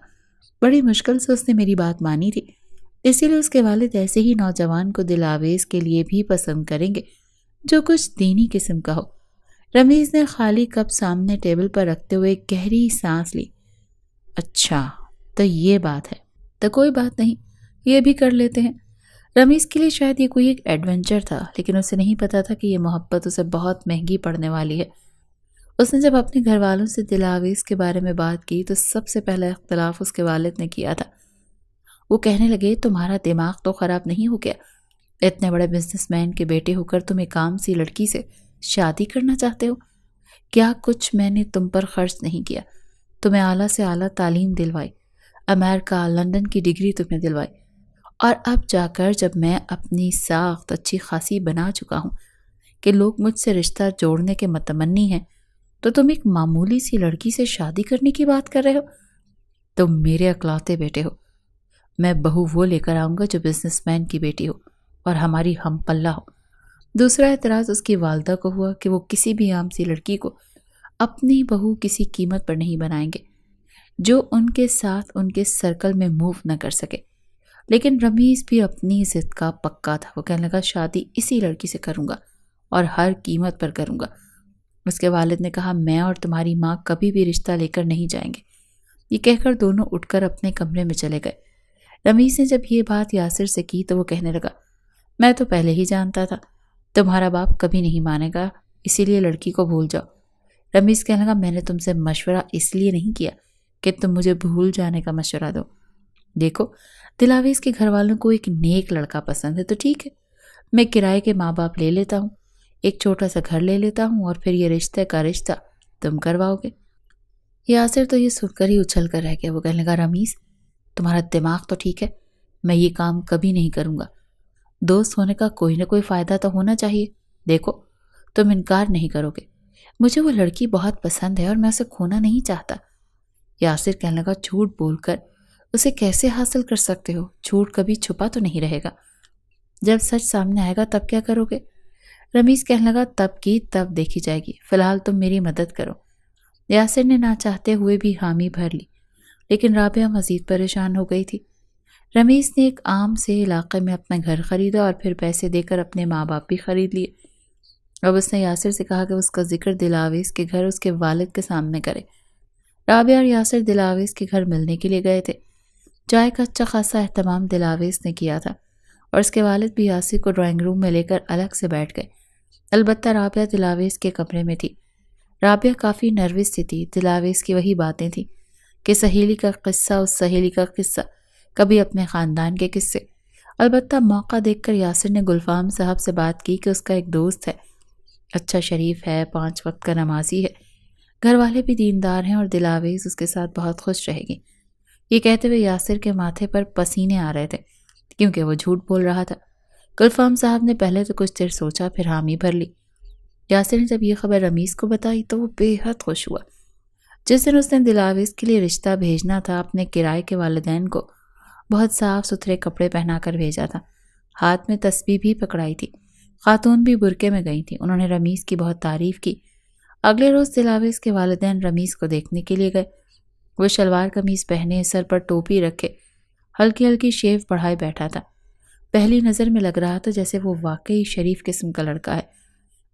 بڑی مشکل سے اس نے میری بات مانی تھی، اسی لیے اس کے والد ایسے ہی نوجوان کو دل آویز کے لیے بھی پسند کریں گے جو کچھ دینی قسم کا ہو۔ رمیز نے خالی کپ سامنے ٹیبل پر رکھتے ہوئے گہری سانس لی۔ اچھا تو یہ بات ہے، تو کوئی بات نہیں، یہ بھی کر لیتے ہیں۔ رمیز کے لیے شاید یہ کوئی ایک ایڈونچر تھا، لیکن اسے نہیں پتا تھا کہ یہ محبت اسے بہت مہنگی پڑنے والی ہے۔ اس نے جب اپنے گھر والوں سے دل آویز کے بارے میں بات کی تو سب سے پہلا اختلاف اس کے والد نے کیا تھا۔ وہ کہنے لگے تمہارا دماغ تو خراب نہیں ہو گیا؟ اتنے بڑے بزنس مین کے بیٹے ہو کر تم ایک عام سی لڑکی سے شادی کرنا چاہتے ہو؟ کیا کچھ میں نے تم پر خرچ نہیں کیا؟ تمہیں اعلیٰ سے اعلیٰ تعلیم دلوائی، امریکہ لندن کی ڈگری تمہیں دلوائی، اور اب جا کر جب میں اپنی ساخت اچھی خاصی بنا چکا ہوں کہ لوگ مجھ سے رشتہ جوڑنے کے متمنی ہیں، تو تم ایک معمولی سی لڑکی سے شادی کرنے کی بات کر رہے ہو؟ تم میرے اکلوتے بیٹے ہو، میں بہو وہ لے کر آؤں گا جو بزنس مین کی بیٹی ہو اور ہماری ہم پلہ ہو۔ دوسرا اعتراض اس کی والدہ کو ہوا کہ وہ کسی بھی عام سی لڑکی کو اپنی بہو کسی قیمت پر نہیں بنائیں گے جو ان کے ساتھ ان کے سرکل میں موو نہ کر سکے۔ لیکن رمیز بھی اپنی ضد کا پکا تھا، وہ کہنے لگا شادی اسی لڑکی سے کروں گا اور ہر قیمت پر کروں گا۔ اس کے والد نے کہا میں اور تمہاری ماں کبھی بھی رشتہ لے کر نہیں جائیں گے۔ یہ کہہ کر دونوں اٹھ کر اپنے کمرے میں چلے گئے۔ رمیز نے جب یہ بات یاسر سے کی تو وہ کہنے لگا میں تو پہلے ہی جانتا تھا تمہارا باپ کبھی نہیں مانے گا، اسی لیے لڑکی کو بھول جاؤ۔ رمیز کہنے لگا میں نے تم سے مشورہ اس لیے نہیں کیا کہ تم مجھے بھول جانے کا مشورہ دو۔ دیکھو دل آویز کے گھر والوں کو ایک نیک لڑکا پسند ہے تو ٹھیک ہے، میں کرائے کے ماں باپ لے لیتا ہوں، ایک چھوٹا سا گھر لے لیتا ہوں، اور پھر یہ رشتے کا رشتہ تم کرواؤ گے۔ یاسر تو یہ سن کر ہی اچھل کر رہ گیا۔ وہ کہنے لگا رمیز تمہارا دماغ تو ٹھیک ہے، میں یہ کام کبھی نہیں کروں گا۔ دوست ہونے کا کوئی نہ کوئی فائدہ تو ہونا چاہیے۔ دیکھو تم انکار نہیں کرو گے، مجھے وہ لڑکی بہت پسند ہے اور میں اسے کھونا نہیں چاہتا۔ یاسر کہنے لگا جھوٹ بول کر اسے کیسے حاصل کر سکتے ہو؟ جھوٹ کبھی چھپا تو نہیں رہے گا، جب سچ سامنے آئے گا تب کیا کرو گے؟ رمیز کہنے لگا تب کی تب دیکھی جائے گی، فی الحال تم میری مدد کرو۔ یاسر نے نہ چاہتے ہوئے بھی حامی بھر لی، لیکن رابعہ مزید پریشان ہو گئی تھی۔ رمیز نے ایک عام سے علاقے میں اپنا گھر خریدا اور پھر پیسے دے کر اپنے ماں باپ بھی خرید لیے۔ اب اس نے یاسر سے کہا کہ اس کا ذکر دل آویز کے گھر اس کے والد کے سامنے کرے۔ رابعہ اور یاسر دل آویز کے گھر ملنے کے لیے گئے تھے۔ چائے کا اچھا خاصا اہتمام دل آویز نے کیا تھا اور اس کے والد بھی یاسر کو ڈرائنگ روم میں لے کر الگ سے بیٹھ گئے۔ البتہ رابعہ دل آویز کے کمرے میں تھی۔ رابعہ کافی نروس سی تھی۔ دل آویز کی وہی باتیں تھیں کہ سہیلی کا قصہ اس سہیلی کا قصہ، کبھی اپنے خاندان کے قصے۔ البتہ موقع دیکھ کر یاسر نے گلفام صاحب سے بات کی کہ اس کا ایک دوست ہے، اچھا شریف ہے، 5 وقت کا نمازی ہے، گھر والے بھی دیندار ہیں اور دل آویز اس کے ساتھ بہت خوش رہے گی۔ یہ کہتے ہوئے یاسر کے ماتھے پر پسینے آ رہے تھے کیونکہ وہ جھوٹ بول رہا تھا۔ گلفام صاحب نے پہلے تو کچھ دیر سوچا، پھر حامی بھر لی۔ یاسر نے جب یہ خبر رمیز کو بتائی تو وہ بے حد خوش ہوا۔ جس دن اس نے دل آویز کے لیے رشتہ بھیجنا تھا، اپنے کرائے کے والدین کو بہت صاف ستھرے کپڑے پہنا کر بھیجا تھا، ہاتھ میں تسبیح بھی پکڑائی تھی، خاتون بھی برقعے میں گئی تھیں۔ انہوں نے رمیز کی بہت تعریف کی۔ اگلے روز دل آویز کے والدین رمیز کو دیکھنے کے لیے گئے۔ وہ شلوار قمیض پہنے، سر پر ٹوپی رکھے، ہلکی ہلکی شیو بڑھائے بیٹھا تھا۔ پہلی نظر میں لگ رہا تھا جیسے وہ واقعی شریف قسم کا لڑکا ہے۔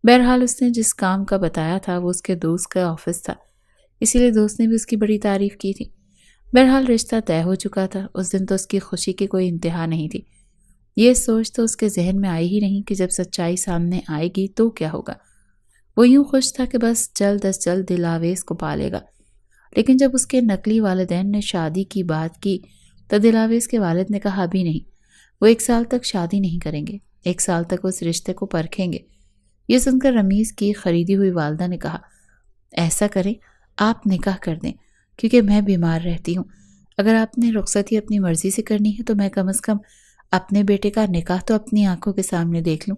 بہرحال اس نے جس کام کا بتایا تھا وہ اس کے دوست کا آفس تھا، اسی لیے دوست نے بھی اس کی بڑی تعریف کی تھی۔ بہرحال رشتہ طے ہو چکا تھا۔ اس دن تو اس کی خوشی کی کوئی انتہا نہیں تھی۔ یہ سوچ تو اس کے ذہن میں آئی ہی نہیں کہ جب سچائی سامنے آئے گی تو کیا ہوگا۔ وہ یوں خوش تھا کہ بس جلد از جلد دل آویز کو پالے گا۔ لیکن جب اس کے نقلی والدین نے شادی کی بات کی تو دل آویز کے والد نے کہا ابھی نہیں، وہ 1 سال تک شادی نہیں کریں گے، 1 سال تک اس رشتے کو پرکھیں گے۔ یہ سن کر رمیز کی خریدی ہوئی والدہ نے کہا ایسا کریں آپ نکاح کر دیں، کیونکہ میں بیمار رہتی ہوں۔ اگر آپ نے رخصتی اپنی مرضی سے کرنی ہے تو میں کم از کم اپنے بیٹے کا نکاح تو اپنی آنکھوں کے سامنے دیکھ لوں۔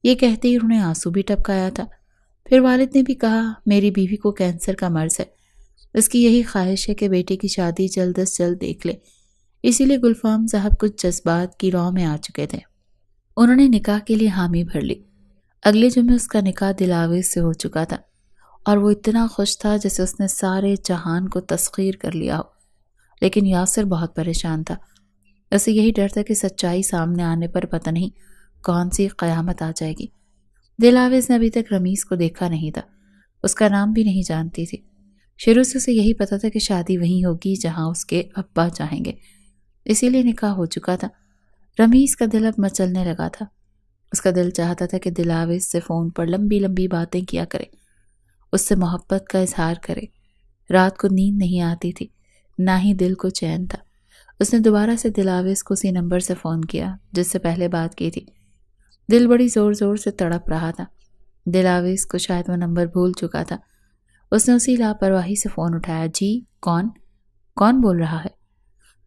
یہ کہتے ہی انہوں نے آنسو بھی ٹپکایا تھا۔ پھر والد نے بھی کہا میری بیوی کو کینسر کا مرض ہے، اس کی یہی خواہش ہے کہ بیٹے کی شادی جلد از جلد دیکھ لے، اسی لیے گلفام صاحب کچھ جذبات کی رو میں آ چکے تھے۔ انہوں نے نکاح کے لیے حامی بھر لی۔ اگلے جمعے اس کا نکاح دلاویز سے ہو چکا تھا اور وہ اتنا خوش تھا جیسے اس نے سارے جہان کو تسخیر کر لیا ہو، لیکن یاسر بہت پریشان تھا۔ اسے یہی ڈر تھا کہ سچائی سامنے آنے پر پتہ نہیں کون سی قیامت آ جائے گی۔ دلاویز نے ابھی تک رمیز کو دیکھا نہیں تھا، اس کا نام بھی نہیں جانتی تھی۔ شروع سے اسے یہی پتا تھا کہ شادی وہیں ہوگی جہاں اس کے ابا چاہیں گے، اسی لیے نکاح ہو چکا تھا۔ رمیز کا دل اب مچلنے لگا تھا۔ اس کا دل چاہتا تھا کہ دلاویز سے فون پر لمبی لمبی باتیں کیا کرے، اس سے محبت کا اظہار کرے۔ رات کو نیند نہیں آتی تھی، نہ ہی دل کو چین تھا۔ اس نے دوبارہ سے دلاویز کو اسی نمبر سے فون کیا جس سے پہلے بات کی تھی۔ دل بڑی زور زور سے تڑپ رہا تھا۔ دلاویز کو شاید وہ نمبر بھول چکا تھا۔ اس نے اسی لاپرواہی سے فون اٹھایا۔ جی کون بول رہا ہے؟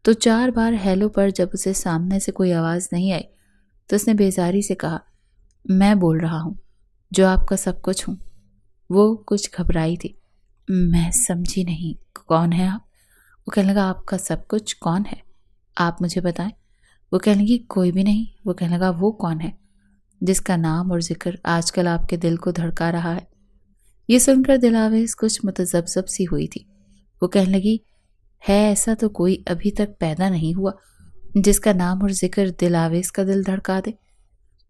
تو 4 بار ہیلو پر جب اسے سامنے سے کوئی آواز نہیں آئی تو اس نے بیزاری سے کہا میں بول رہا ہوں، جو آپ کا سب کچھ ہوں۔ وہ کچھ گھبرائی تھی۔ میں سمجھی نہیں، کون ہے آپ؟ وہ کہنے لگا آپ کا سب کچھ کون ہے؟ آپ مجھے بتائیں۔ وہ کہنے لگی کوئی بھی نہیں۔ وہ کہنے لگا وہ کون ہے جس کا نام اور ذکر آج کل آپ کے دل کو دھڑکا رہا ہے؟ یہ سن کر دلاویز کچھ متذبذب سی ہوئی تھی۔ وہ کہنے لگی ہے ایسا تو کوئی ابھی تک پیدا نہیں ہوا جس کا نام اور ذکر دلاویز کا دل دھڑکا دے۔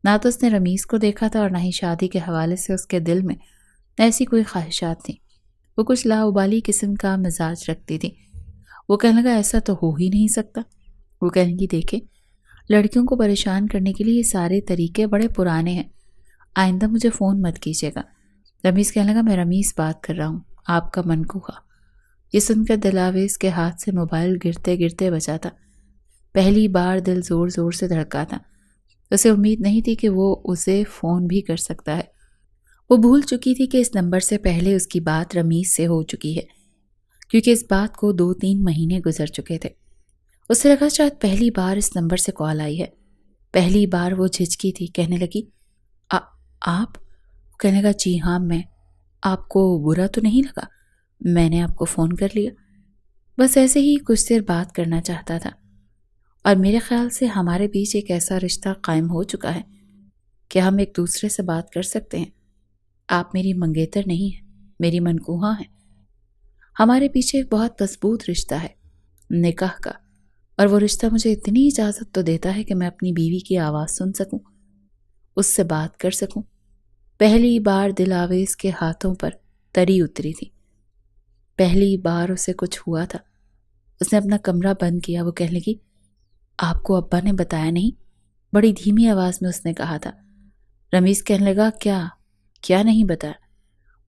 نہ تو اس نے رمیز کو دیکھا تھا اور نہ ہی شادی کے حوالے سے اس کے دل میں ایسی کوئی خواہشات تھیں۔ وہ کچھ لاابالی قسم کا مزاج رکھتی تھی۔ وہ کہنے لگا ایسا تو ہو ہی نہیں سکتا۔ وہ کہنے لگی دیکھیں، لڑکیوں کو پریشان کرنے کے لیے یہ سارے طریقے بڑے پرانے ہیں، آئندہ مجھے فون مت کیجیے گا۔ رمیز کہنے لگا میں رمیز بات کر رہا ہوں، آپ کا منقوہ۔ یہ سن کر دلاویز کے ہاتھ سے موبائل گرتے گرتے بچا تھا۔ پہلی بار دل زور زور سے دھڑکا تھا۔ اسے امید نہیں تھی کہ وہ اسے فون بھی کر سکتا ہے۔ وہ بھول چکی تھی کہ اس نمبر سے پہلے اس کی بات رمیز سے ہو چکی ہے، کیونکہ اس بات کو 2-3 مہینے گزر چکے تھے۔ اسے لگا شاید پہلی بار اس نمبر سے کال آئی ہے۔ پہلی بار وہ جھجکی تھی، کہنے لگی آپ؟ کہنے لگا جی ہاں میں۔ آپ کو برا تو نہیں لگا میں نے آپ کو فون کر لیا؟ بس ایسے ہی کچھ دیر بات کرنا چاہتا تھا، اور میرے خیال سے ہمارے بیچ ایک ایسا رشتہ قائم ہو چکا ہے کہ ہم ایک دوسرے سے بات کر سکتے ہیں۔ آپ میری منگیتر نہیں ہیں، میری منکوہاں ہیں۔ ہمارے پیچھے ایک بہت مضبوط رشتہ ہے، نکاح کا، اور وہ رشتہ مجھے اتنی اجازت تو دیتا ہے کہ میں اپنی بیوی کی آواز سن سکوں، اس سے بات کر سکوں۔ پہلی بار دلاویز کے ہاتھوں پر تری اتری تھی۔ پہلی بار اسے کچھ ہوا تھا۔ اس نے اپنا کمرہ بند کیا۔ وہ کہنے لگی آپ کو ابا نے بتایا نہیں؟ بڑی دھیمی آواز میں اس نے کہا تھا۔ رمیز کہنے لگا کیا نہیں بتایا؟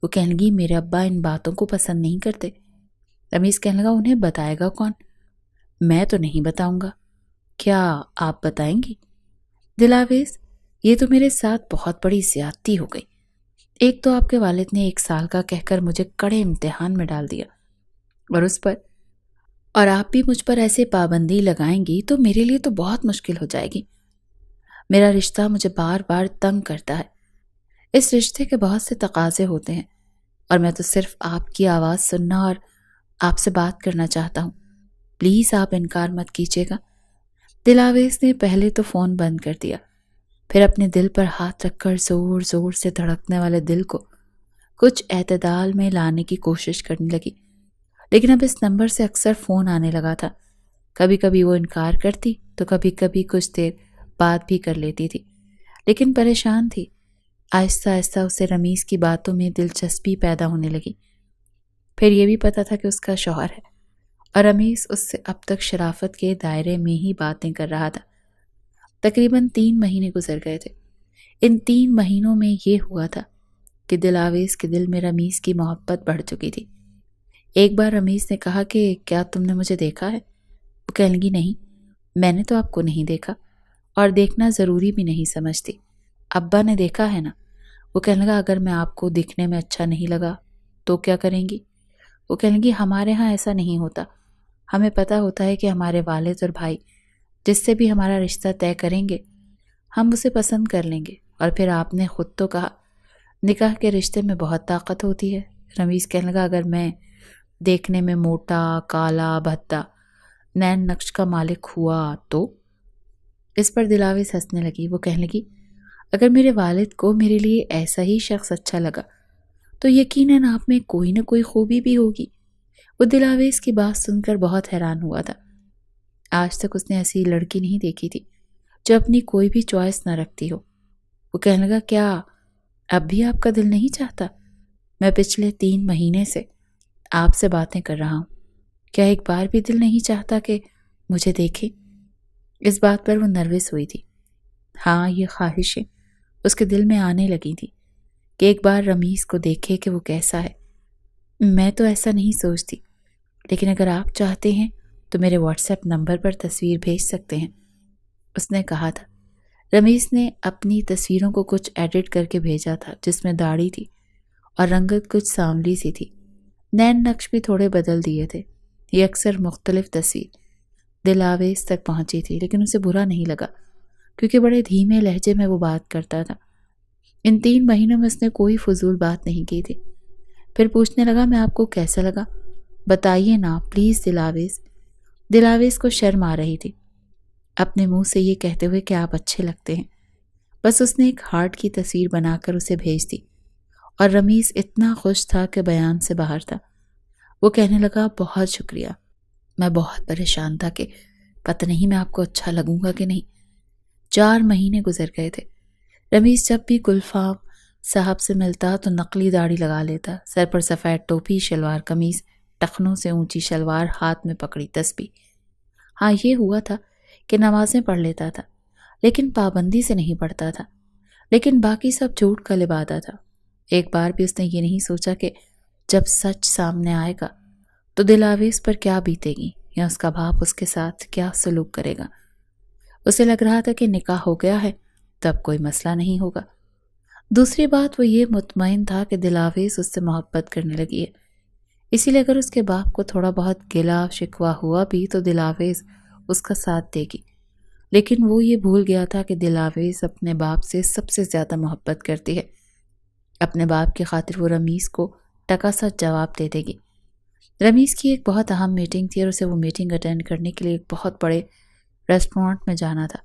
وہ کہنے لگی میرے ابا ان باتوں کو پسند نہیں کرتے۔ رمیز کہنے لگا انہیں بتائے گا کون؟ میں تو نہیں بتاؤں گا۔ کیا آپ بتائیں گی؟ دلاویز یہ تو میرے ساتھ بہت بڑی زیادتی ہو گئی۔ ایک تو آپ کے والد نے 1 سال کا کہہ کر مجھے کڑے امتحان میں ڈال دیا، اور آپ بھی مجھ پر ایسے پابندی لگائیں گی تو میرے لیے تو بہت مشکل ہو جائے گی۔ میرا رشتہ مجھے بار بار تنگ کرتا ہے۔ اس رشتے کے بہت سے تقاضے ہوتے ہیں، اور میں تو صرف آپ کی آواز سننا اور آپ سے بات کرنا چاہتا ہوں۔ پلیز آپ انکار مت کیجیے گا۔ دلاویز نے پہلے تو فون بند کر دیا، پھر اپنے دل پر ہاتھ رکھ کر زور زور سے دھڑکنے والے دل کو کچھ اعتدال میں لانے کی کوشش کرنے لگی۔ لیکن اب اس نمبر سے اکثر فون آنے لگا تھا۔ کبھی کبھی وہ انکار کرتی تو کبھی کبھی کچھ دیر بات بھی کر لیتی تھی، لیکن پریشان تھی۔ آہستہ آہستہ اسے رمیز کی باتوں میں دلچسپی پیدا ہونے لگی۔ پھر یہ بھی پتا تھا کہ اس کا شوہر ہے، اور رمیز اس سے اب تک شرافت کے دائرے میں ہی باتیں کر رہا تھا۔ تقریباً 3 مہینے گزر گئے تھے۔ ان 3 مہینوں میں یہ ہوا تھا کہ دلاویز کے دل میں رمیز کی محبت بڑھ چکی تھی۔ ایک بار رمیز نے کہا کہ کیا تم نے مجھے دیکھا ہے؟ وہ کہنے لگی نہیں، میں نے تو آپ کو نہیں دیکھا، اور دیکھنا ضروری بھی نہیں سمجھتی۔ ابا نے دیکھا ہے نا؟ وہ کہنے لگا اگر میں آپ کو دکھنے میں اچھا نہیں لگا تو کیا کریں گی؟ وہ کہنے لگی ہمارے ہاں ایسا نہیں ہوتا۔ ہمیں پتہ ہوتا ہے کہ ہمارے والد اور بھائی جس سے بھی ہمارا رشتہ طے کریں گے ہم اسے پسند کر لیں گے اور پھر آپ نے خود تو کہا نکاح کے رشتے میں بہت طاقت ہوتی ہے۔ رمیز کہنے لگا اگر میں دیکھنے میں موٹا، کالا، بھدا، نین نقش کا مالک ہوا تو؟ اس پر دلاویز ہنسنے لگی۔ وہ کہنے لگی اگر میرے والد کو میرے لیے ایسا ہی شخص اچھا لگا تو یقیناً آپ میں کوئی نہ کوئی خوبی بھی ہوگی۔ وہ دلاویز کی بات سن کر بہت حیران ہوا تھا۔ آج تک اس نے ایسی لڑکی نہیں دیکھی تھی جو اپنی کوئی بھی چوائس نہ رکھتی ہو۔ وہ کہنے لگا کیا اب بھی آپ کا دل نہیں چاہتا؟ میں پچھلے 3 مہینے سے آپ سے باتیں کر رہا ہوں، کیا ایک بار بھی دل نہیں چاہتا کہ مجھے دیکھیں؟ اس بات پر وہ نروس ہوئی تھی۔ ہاں، یہ خواہشیں اس کے دل میں آنے لگی تھی کہ ایک بار رمیز کو دیکھے کہ وہ کیسا ہے۔ میں تو ایسا نہیں سوچتی، لیکن اگر آپ چاہتے ہیں تو میرے واٹس ایپ نمبر پر تصویر بھیج سکتے ہیں، اس نے کہا تھا۔ رمیز نے اپنی تصویروں کو کچھ ایڈٹ کر کے بھیجا تھا جس میں داڑھی تھی اور رنگت کچھ سانولی سی تھی، نین نقش بھی تھوڑے بدل دیے تھے۔ یہ اکثر مختلف تصویر دلاویز تک پہنچی تھی، لیکن اسے برا نہیں لگا کیونکہ بڑے دھیمے لہجے میں وہ بات کرتا تھا۔ ان 3 مہینوں میں اس نے کوئی فضول بات نہیں کی تھی۔ پھر پوچھنے لگا میں آپ کو کیسا لگا؟ بتائیے نا پلیز دلاویز۔ دلاویز کو شرم آ رہی تھی اپنے منہ سے یہ کہتے ہوئے کہ آپ اچھے لگتے ہیں۔ بس اس نے ایک ہارٹ کی تصویر بنا کر اسے بھیج دی اور رمیز اتنا خوش تھا کہ بیان سے باہر تھا۔ وہ کہنے لگا بہت شکریہ، میں بہت پریشان تھا کہ پتہ نہیں میں آپ کو اچھا لگوں گا کہ نہیں۔ 4 مہینے گزر گئے تھے۔ رمیز جب بھی گلفام صاحب سے ملتا تو نقلی داڑھی لگا لیتا، سر پر سفید ٹوپی، شلوار قمیض، ٹخنوں سے اونچی شلوار، ہاتھ میں پکڑی تسبیح۔ ہاں، یہ ہوا تھا کہ نمازیں پڑھ لیتا تھا لیکن پابندی سے نہیں پڑھتا تھا، لیکن باقی سب جھوٹ کا لبادہ تھا۔ ایک بار بھی اس نے یہ نہیں سوچا کہ جب سچ سامنے آئے گا تو دلاویز پر کیا بیتے گی یا اس کا باپ اس کے ساتھ کیا سلوک کرے گا۔ اسے لگ رہا تھا کہ نکاح ہو گیا ہے تب کوئی مسئلہ نہیں ہوگا۔ دوسری بات وہ یہ مطمئن تھا کہ دلاویز اس سے محبت کرنے لگی ہے، اسی لیے اگر اس کے باپ کو تھوڑا بہت گلا شکوہ ہوا بھی تو دلاویز اس کا ساتھ دے گی، لیکن وہ یہ بھول گیا تھا کہ دلاویز اپنے باپ سے سب سے زیادہ محبت کرتی ہے۔ اپنے باپ کی خاطر وہ رمیز کو ٹکا سا جواب دے دے گی۔ رمیز کی ایک بہت اہم میٹنگ تھی اور اسے وہ میٹنگ اٹینڈ کرنے کے لیے ایک بہت بڑے ریسٹورانٹ میں جانا تھا۔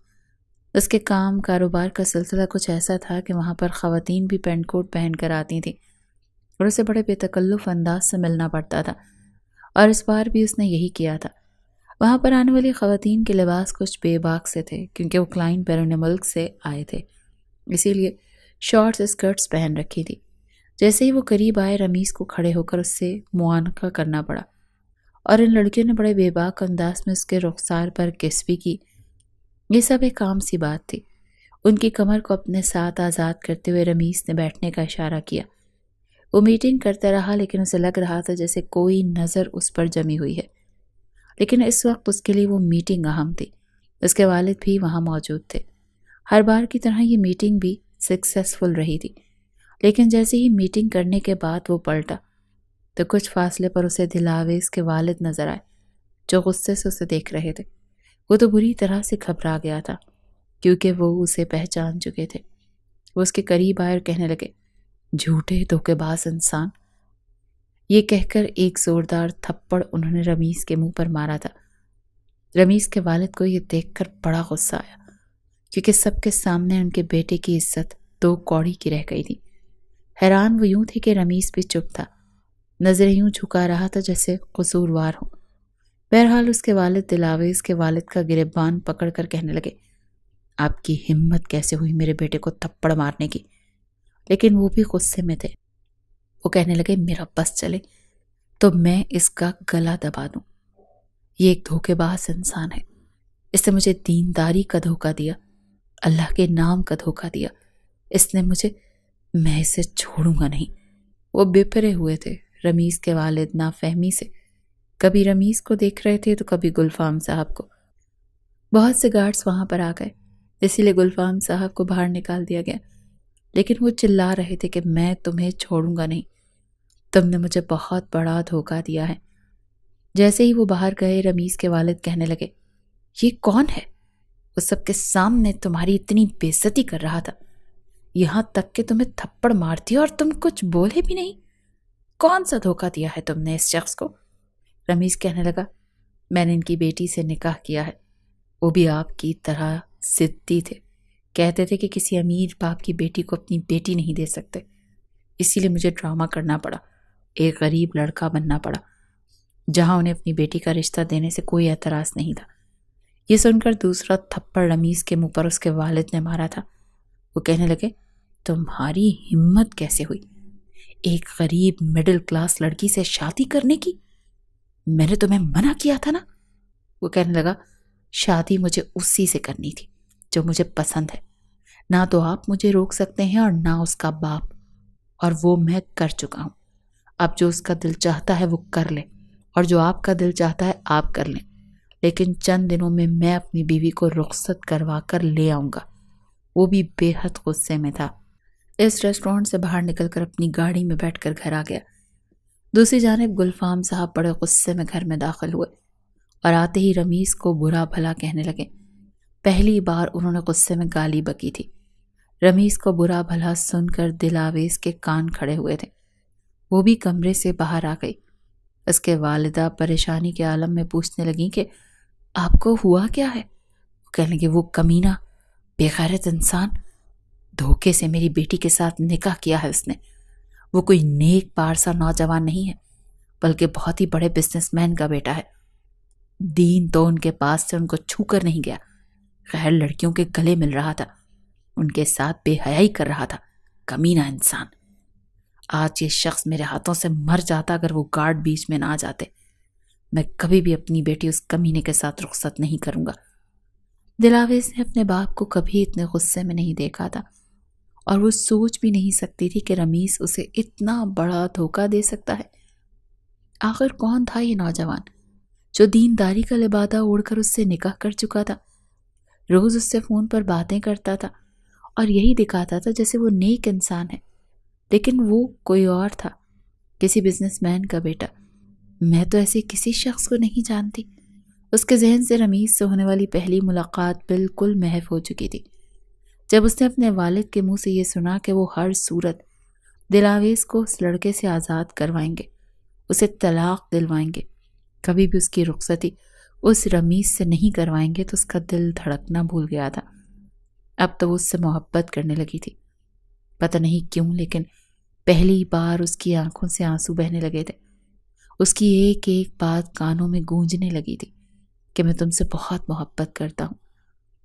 اس کے کام کاروبار کا سلسلہ کچھ ایسا تھا کہ وہاں پر خواتین بھی پینٹ کوٹ پہن کر آتی تھیں اور اسے بڑے بے تکلف انداز سے ملنا پڑتا تھا، اور اس بار بھی اس نے یہی کیا تھا۔ وہاں پر آنے والی خواتین کے لباس کچھ بے باک سے تھے کیونکہ وہ کلائنٹ بیرون ملک سے آئے تھے، اسی لیے شارٹس اسکرٹس پہن رکھی تھی۔ جیسے ہی وہ قریب آئے رمیز کو کھڑے ہو کر اس سے معانقہ کرنا پڑا اور ان لڑکیوں نے بڑے بے باک انداز میں اس کے رخسار پر کس بھی کی۔ یہ سب ایک عام سی بات تھی۔ ان کی کمر کو اپنے ساتھ آزاد کرتے ہوئے رمیز نے بیٹھنے کا اشارہ کیا۔ وہ میٹنگ کرتا رہا لیکن اسے لگ رہا تھا جیسے کوئی نظر اس پر جمی ہوئی ہے، لیکن اس وقت اس کے لیے وہ میٹنگ اہم تھی۔ اس کے والد بھی وہاں موجود تھے۔ ہر بار کی طرح یہ میٹنگ بھی سکسیسفل رہی تھی، لیکن جیسے ہی میٹنگ کرنے کے بعد وہ پلٹا تو کچھ فاصلے پر اسے دلاویز کے والد نظر آئے جو غصے سے اسے دیکھ رہے تھے۔ وہ تو بری طرح سے گھبرا گیا تھا کیونکہ وہ اسے پہچان چکے تھے۔ وہ اس کے قریب آئے اور کہنے لگے جھوٹے دھوکے باز انسان۔ یہ کہہ کر ایک زوردار تھپڑ انہوں نے رمیز کے منہ پر مارا تھا۔ رمیز کے والد کو یہ دیکھ کر بڑا غصہ آیا کیونکہ سب کے سامنے ان کے بیٹے کی عزت 2 کوڑی کی رہ گئی تھی۔ حیران وہ یوں تھے کہ رمیز بھی چپ تھا، نظریں یوں جھکا رہا تھا جیسے قصوروار ہو۔ بہرحال اس کے والد دلاویز کے والد کا گریبان پکڑ کر کہنے لگے آپ کی ہمت کیسے ہوئی میرے بیٹے کو تھپڑ مارنے کی؟ لیکن وہ بھی غصے میں تھے۔ وہ کہنے لگے میرا بس چلے تو میں اس کا گلا دبا دوں۔ یہ ایک دھوکے باز انسان ہے، اس نے مجھے دینداری کا دھوکہ دیا، اللہ کے نام کا دھوکہ دیا، میں اسے چھوڑوں گا نہیں۔ وہ بپرے ہوئے تھے رمیز کے والد نافہمی سے، کبھی رمیز کو دیکھ رہے تھے تو کبھی گلفام صاحب کو۔ بہت سے گارڈز وہاں پر آ گئے، اسی لیے گلفام صاحب کو باہر نکال دیا گیا، لیکن وہ چلا رہے تھے کہ میں تمہیں چھوڑوں گا نہیں، تم نے مجھے بہت بڑا دھوکہ دیا ہے۔ جیسے ہی وہ باہر گئے رمیز کے والد کہنے لگے یہ کون ہے؟ وہ سب کے سامنے تمہاری اتنی بے عزتی کر رہا تھا، یہاں تک کہ تمہیں تھپڑ مارتی اور تم کچھ بولے بھی نہیں۔ کون سا دھوکہ دیا ہے تم نے اس شخص کو؟ رمیز کہنے لگا، میں نے ان کی بیٹی سے نکاح کیا ہے، وہ بھی آپ کی طرح ضدی تھے، کہتے تھے کہ کسی امیر باپ کی بیٹی کو اپنی بیٹی نہیں دے سکتے، اسی لیے مجھے ڈرامہ کرنا پڑا، ایک غریب لڑکا بننا پڑا جہاں انہیں اپنی بیٹی کا رشتہ دینے سے کوئی اعتراض نہیں تھا۔ یہ سن کر دوسرا تھپڑ رمیز کے منہ پر اس کے والد نے مارا تھا۔ وہ کہنے لگے، تمہاری ہمت کیسے ہوئی ایک غریب مڈل کلاس لڑکی سے شادی کرنے کی؟ میں نے تمہیں منع کیا تھا نا۔ وہ کہنے لگا، شادی مجھے اسی سے کرنی تھی جو مجھے پسند ہے، نہ تو آپ مجھے روک سکتے ہیں اور نہ اس کا باپ، اور وہ میں کر چکا ہوں۔ اب جو اس کا دل چاہتا ہے وہ کر لے، اور جو آپ کا دل چاہتا ہے آپ کر لیں، لیکن چند دنوں میں میں اپنی بیوی کو رخصت کروا کر لے آؤں گا۔ وہ بھی بے حد غصے میں تھا۔ اس ریسٹورانٹ سے باہر نکل کر اپنی گاڑی میں بیٹھ کر گھر آ گیا۔ دوسری جانب گلفام صاحب بڑے غصے میں گھر میں داخل ہوئے اور آتے ہی رمیز کو برا بھلا کہنے لگے۔ پہلی بار انہوں نے غصے میں گالی بکی تھی۔ رمیز کو برا بھلا سن کر دل آویز کے کان کھڑے ہوئے تھے۔ وہ بھی کمرے سے باہر آ گئی۔ اس کے والدہ پریشانی کے عالم میں پوچھنے لگیں کہ آپ کو ہوا کیا ہے؟ وہ کہنے لگے، وہ کمینہ بے غیرت انسان، دھوکے سے میری بیٹی کے ساتھ نکاح کیا ہے اس نے۔ وہ کوئی نیک پارسا نوجوان نہیں ہے، بلکہ بہت ہی بڑے بزنس مین کا بیٹا ہے۔ دین تو ان کے پاس سے ان کو چھو کر نہیں گیا، غیر لڑکیوں کے گلے مل رہا تھا، ان کے ساتھ بے حیائی کر رہا تھا۔ کمینہ انسان۔ آج یہ شخص میرے ہاتھوں سے مر جاتا اگر وہ گارڈ بیچ میں نہ آ جاتے۔ میں کبھی بھی اپنی بیٹی اس کمینے کے ساتھ رخصت نہیں کروں گا۔ دلاویز نے اپنے باپ کو کبھی اتنے غصے میں نہیں دیکھا تھا، اور وہ سوچ بھی نہیں سکتی تھی کہ رمیز اسے اتنا بڑا دھوکہ دے سکتا ہے۔ آخر کون تھا یہ نوجوان جو دینداری کا لبادہ اوڑھ کر اس سے نکاح کر چکا تھا، روز اس سے فون پر باتیں کرتا تھا اور یہی دکھاتا تھا جیسے وہ نیک انسان ہے، لیکن وہ کوئی اور تھا، کسی بزنس مین کا بیٹا۔ میں تو ایسے کسی شخص کو نہیں جانتی۔ اس کے ذہن سے رمیز سے ہونے والی پہلی ملاقات بالکل محو ہو چکی تھی۔ جب اس نے اپنے والد کے منہ سے یہ سنا کہ وہ ہر صورت دلاویز کو اس لڑکے سے آزاد کروائیں گے، اسے طلاق دلوائیں گے، کبھی بھی اس کی رخصتی اس رمیز سے نہیں کروائیں گے، تو اس کا دل دھڑکنا بھول گیا تھا۔ اب تو وہ اس سے محبت کرنے لگی تھی، پتہ نہیں کیوں، لیکن پہلی بار اس کی آنکھوں سے آنسو بہنے لگے تھے۔ اس کی ایک ایک بات کانوں میں گونجنے لگی تھی کہ میں تم سے بہت محبت کرتا ہوں،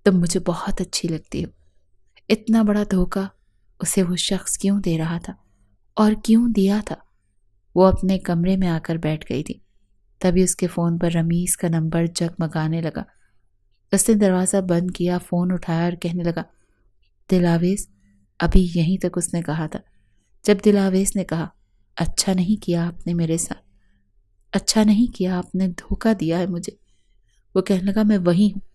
تم مجھے بہت اچھی لگتی ہو۔ اتنا بڑا دھوکہ اسے وہ شخص کیوں دے رہا تھا اور کیوں دیا تھا؟ وہ اپنے کمرے میں آ کر بیٹھ گئی تھی۔ تبھی اس کے فون پر رمیز کا نمبر جگمگانے لگا۔ اس نے دروازہ بند کیا، فون اٹھایا اور کہنے لگا، دلاویز۔ ابھی یہیں تک اس نے کہا تھا۔ جب دلاویز نے کہا، اچھا نہیں کیا آپ نے میرے ساتھ، اچھا نہیں کیا، آپ نے دھوکہ دیا ہے مجھے۔ وہ کہنے لگا، میں وہی ہوں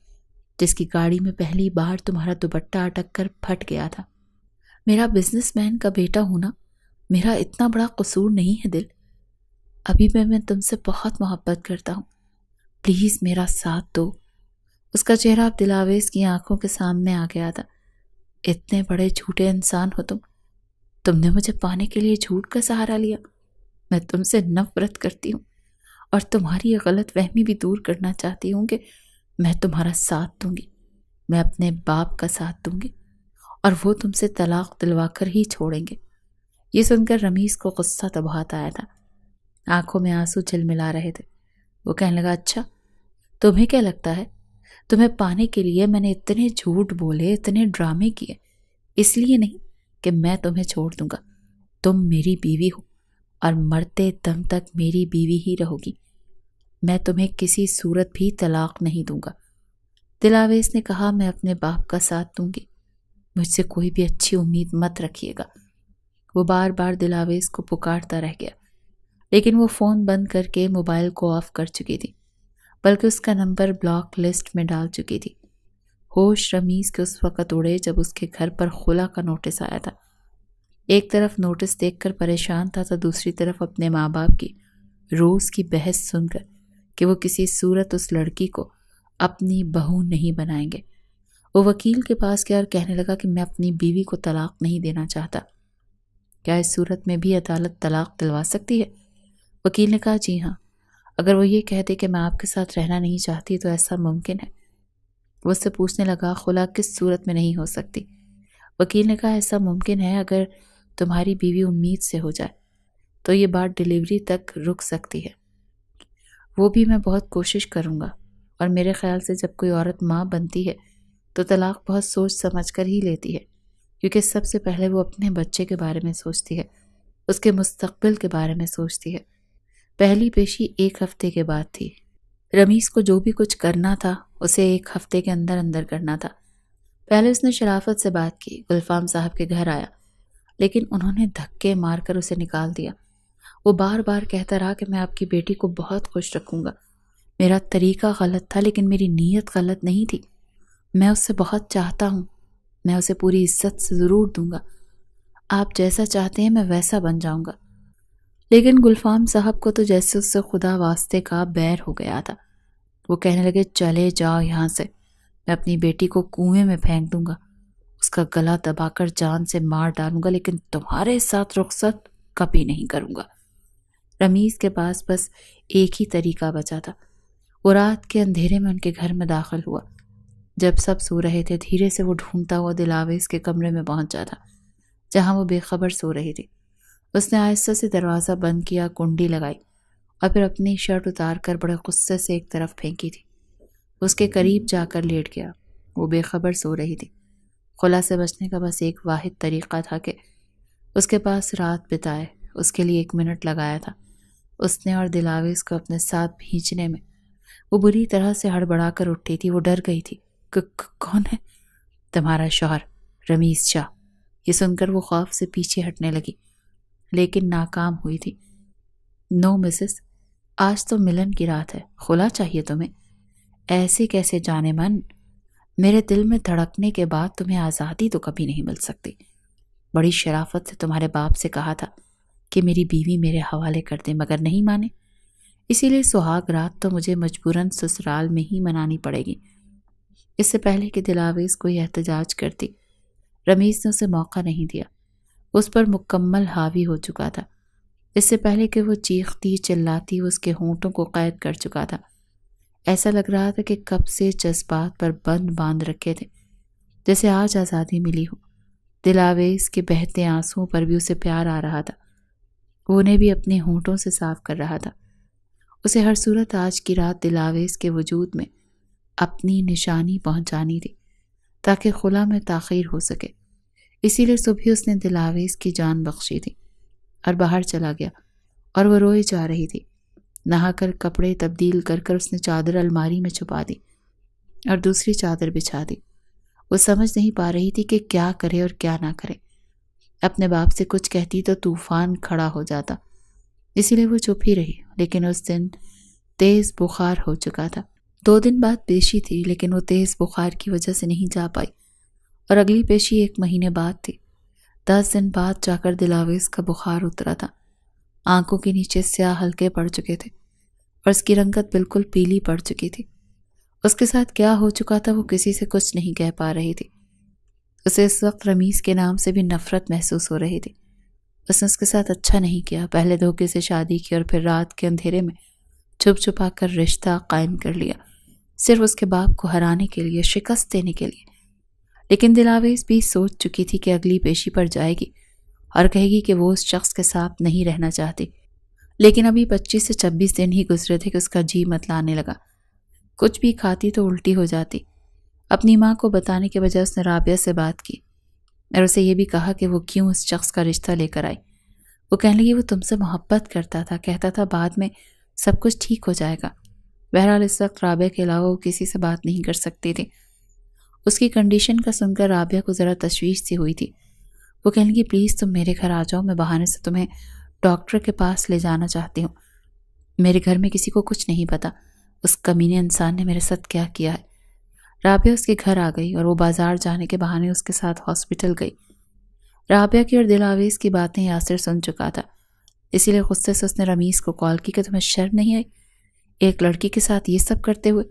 جس کی گاڑی میں پہلی بار تمہارا دوپٹہ اٹک کر پھٹ گیا تھا۔ میرا بزنس مین کا بیٹا ہونا میرا اتنا بڑا قصور نہیں ہے دل۔ ابھی میں تم سے بہت محبت کرتا ہوں، پلیز میرا ساتھ دو۔ اس کا چہرہ اب دلاویز کی آنکھوں کے سامنے آ گیا تھا۔ اتنے بڑے جھوٹے انسان ہو تم نے مجھے پانے کے لیے جھوٹ کا سہارا لیا۔ میں تم سے نفرت کرتی ہوں اور تمہاری یہ غلط فہمی بھی دور کرنا چاہتی ہوں کہ میں تمہارا ساتھ دوں گی، میں اپنے باپ کا ساتھ دوں گی، اور وہ تم سے طلاق دلوا کر ہی چھوڑیں گے۔ یہ سن کر رمیز کو غصہ تو بہت آیا تھا، آنکھوں میں آنسو جھلملا رہے تھے۔ وہ کہنے لگا، اچھا تمہیں کیا لگتا ہے تمہیں پانے کے لیے میں نے اتنے جھوٹ بولے، اتنے ڈرامے کیے، اس لیے نہیں کہ میں تمہیں چھوڑ دوں گا۔ تم میری بیوی ہو اور مرتے دم تک میری بیوی ہی رہو گی۔ میں تمہیں کسی صورت بھی طلاق نہیں دوں گا۔ دلاویز نے کہا، میں اپنے باپ کا ساتھ دوں گی، مجھ سے کوئی بھی اچھی امید مت رکھیے گا۔ وہ بار بار دلاویز کو پکارتا رہ گیا، لیکن وہ فون بند کر کے موبائل کو آف کر چکی تھی، بلکہ اس کا نمبر بلاک لسٹ میں ڈال چکی تھی۔ ہوش رمیز کے اس وقت اڑے جب اس کے گھر پر خلا کا نوٹس آیا تھا۔ ایک طرف نوٹس دیکھ کر پریشان تھا تو دوسری طرف اپنے ماں باپ کی روز کی بحث سن کر کہ وہ کسی صورت اس لڑکی کو اپنی بہو نہیں بنائیں گے، وہ وکیل کے پاس گیا اور کہنے لگا کہ میں اپنی بیوی کو طلاق نہیں دینا چاہتا۔ کیا اس صورت میں بھی عدالت طلاق دلوا سکتی ہے؟ وکیل نے کہا جی ہاں، اگر وہ یہ کہہ دے کہ میں آپ کے ساتھ رہنا نہیں چاہتی تو ایسا ممکن ہے۔ وہ اس سے پوچھنے لگا خلا کس صورت میں نہیں ہو سکتی؟ وکیل نے کہا ایسا ممکن ہے اگر تمہاری بیوی امید سے ہو جائے تو یہ بات ڈیلیوری تک رک سکتی ہے۔ وہ بھی میں بہت کوشش کروں گا، اور میرے خیال سے جب کوئی عورت ماں بنتی ہے تو طلاق بہت سوچ سمجھ کر ہی لیتی ہے، کیونکہ سب سے پہلے وہ اپنے بچے کے بارے میں سوچتی ہے، اس کے مستقبل کے بارے میں سوچتی ہے۔ پہلی پیشی 1 ہفتے کے بعد تھی۔ رمیز کو جو بھی کچھ کرنا تھا اسے 1 ہفتے کے اندر اندر کرنا تھا۔ پہلے اس نے شرافت سے بات کی، گلفام صاحب کے گھر آیا، لیکن انہوں نے دھکے مار کر اسے نکال دیا۔ وہ بار بار کہتا رہا کہ میں آپ کی بیٹی کو بہت خوش رکھوں گا، میرا طریقہ غلط تھا لیکن میری نیت غلط نہیں تھی، میں اس سے بہت چاہتا ہوں، میں اسے پوری عزت سے ضرور دوں گا، آپ جیسا چاہتے ہیں میں ویسا بن جاؤں گا۔ لیکن گلفام صاحب کو تو جیسے اس سے خدا واسطے کا بیر ہو گیا تھا۔ وہ کہنے لگے چلے جاؤ یہاں سے، میں اپنی بیٹی کو کنویں میں پھینک دوں گا، اس کا گلا دبا کر جان سے مار ڈالوں گا، لیکن تمہارے ساتھ رخصت کبھی نہیں کروں گا۔ رمیز کے پاس بس ایک ہی طریقہ بچا تھا۔ وہ رات کے اندھیرے میں ان کے گھر میں داخل ہوا۔ جب سب سو رہے تھے دھیرے سے وہ ڈھونڈتا ہوا دلاویز کے کمرے میں پہنچا تھا جہاں وہ بے خبر سو رہی تھی۔ اس نے آہستہ سے دروازہ بند کیا، کنڈی لگائی اور پھر اپنی شرٹ اتار کر بڑے غصے سے ایک طرف پھینکی تھی۔ اس کے قریب جا کر لیٹ گیا۔ وہ بے خبر سو رہی تھی۔ خلا سے بچنے کا بس ایک واحد طریقہ تھا کہ اس کے پاس رات بتائے۔ اس کے لیے 1 منٹ لگایا تھا اس نے، اور دلاویز کو اپنے ساتھ بھینچنے میں۔ وہ بری طرح سے ہڑبڑا کر اٹھی تھی، وہ ڈر گئی تھی۔ کون ہے؟ تمہارا شوہر رمیز شاہ۔ یہ سن کر وہ خوف سے پیچھے ہٹنے لگی، لیکن ناکام ہوئی تھی۔ نو مسز، آج تو ملن کی رات ہے، خلا چاہیے تمہیں؟ ایسے کیسے جانے من؟ میرے دل میں دھڑکنے کے بعد تمہیں آزادی تو کبھی نہیں مل سکتی۔ بڑی شرافت سے تمہارے باپ سے کہا تھا کہ میری بیوی میرے حوالے کر دے، مگر نہیں مانے، اسی لیے سہاگ رات تو مجھے مجبوراً سسرال میں ہی منانی پڑے گی۔ اس سے پہلے کہ دلاویز کوئی احتجاج کرتی، رمیز نے اسے موقع نہیں دیا۔ اس پر مکمل حاوی ہو چکا تھا۔ اس سے پہلے کہ وہ چیختی چلاتی اس کے ہونٹوں کو قید کر چکا تھا۔ ایسا لگ رہا تھا کہ کب سے جذبات پر بند باندھ رکھے تھے، جیسے آج آزادی ملی ہو۔ دلاویز کے بہتے آنسوؤں پر بھی اسے پیار آ رہا تھا، وہ انہیں بھی اپنے ہونٹوں سے صاف کر رہا تھا۔ اسے ہر صورت آج کی رات دلاویز کے وجود میں اپنی نشانی پہنچانی تھی تاکہ خلا میں تاخیر ہو سکے۔ اسی لیے صبح اس نے دلاویز کی جان بخشی تھی اور باہر چلا گیا، اور وہ روئے جا رہی تھی۔ نہا کر کپڑے تبدیل کر کر اس نے چادر الماری میں چھپا دی اور دوسری چادر بچھا دی۔ وہ سمجھ نہیں پا رہی تھی کہ کیا کرے اور کیا نہ کرے۔ اپنے باپ سے کچھ کہتی تو طوفان کھڑا ہو جاتا، اسی لیے وہ چپ ہی رہی۔ لیکن اس دن تیز بخار ہو چکا تھا۔ 2 دن بعد پیشی تھی، لیکن وہ تیز بخار کی وجہ سے نہیں جا پائی، اور اگلی پیشی 1 مہینے بعد تھی۔ 10 دن بعد جا کر دلاویز کا بخار اترا تھا۔ آنکھوں کے نیچے سیاہ حلقے پڑ چکے تھے اور اس کی رنگت بالکل پیلی پڑ چکی تھی۔ اس کے ساتھ کیا ہو چکا تھا وہ کسی سے کچھ نہیں کہہ پا رہی تھی۔ اسے اس وقت رمیز کے نام سے بھی نفرت محسوس ہو رہی تھی۔ اس نے اس کے ساتھ اچھا نہیں کیا، پہلے دھوکے سے شادی کی اور پھر رات کے اندھیرے میں چھپ چھپا کر رشتہ قائم کر لیا، صرف اس کے باپ کو ہرانے کے لیے، شکست دینے کے لیے۔ لیکن دلاویز بھی سوچ چکی تھی کہ اگلی پیشی پر جائے گی اور کہے گی کہ وہ اس شخص کے ساتھ نہیں رہنا چاہتی۔ لیکن ابھی 25 سے 26 دن ہی گزرے تھے کہ اس کا جی متلانے لگا۔ کچھ بھی کھاتی تو الٹی ہو جاتی۔ اپنی ماں کو بتانے کے بجائے اس نے رابعہ سے بات کی اور اسے یہ بھی کہا کہ وہ کیوں اس شخص کا رشتہ لے کر آئی۔ وہ کہنے لگی وہ تم سے محبت کرتا تھا، کہتا تھا بعد میں سب کچھ ٹھیک ہو جائے گا۔ بہرحال اس وقت رابعہ کے علاوہ وہ کسی سے بات نہیں کر سکتی تھی۔ اس کی کنڈیشن کا سن کر رابعہ کو ذرا تشویش سی ہوئی تھی۔ وہ کہنے لگی پلیز تم میرے گھر آ جاؤ، میں بہانے سے تمہیں ڈاکٹر کے پاس لے جانا چاہتی ہوں۔ میرے گھر میں کسی کو کچھ نہیں پتا اس کمینے انسان نے میرے ساتھ کیا کیا ہے۔ رابعہ اس کے گھر آ گئی اور وہ بازار جانے کے بہانے اس کے ساتھ ہاسپٹل گئی۔ رابعہ کی اور دلاویز کی باتیں یاسر سن چکا تھا، اسی لیے غصے سے اس نے رمیز کو کال کی کہ تمہیں شرم نہیں آئی ایک لڑکی کے ساتھ یہ سب کرتے ہوئے؟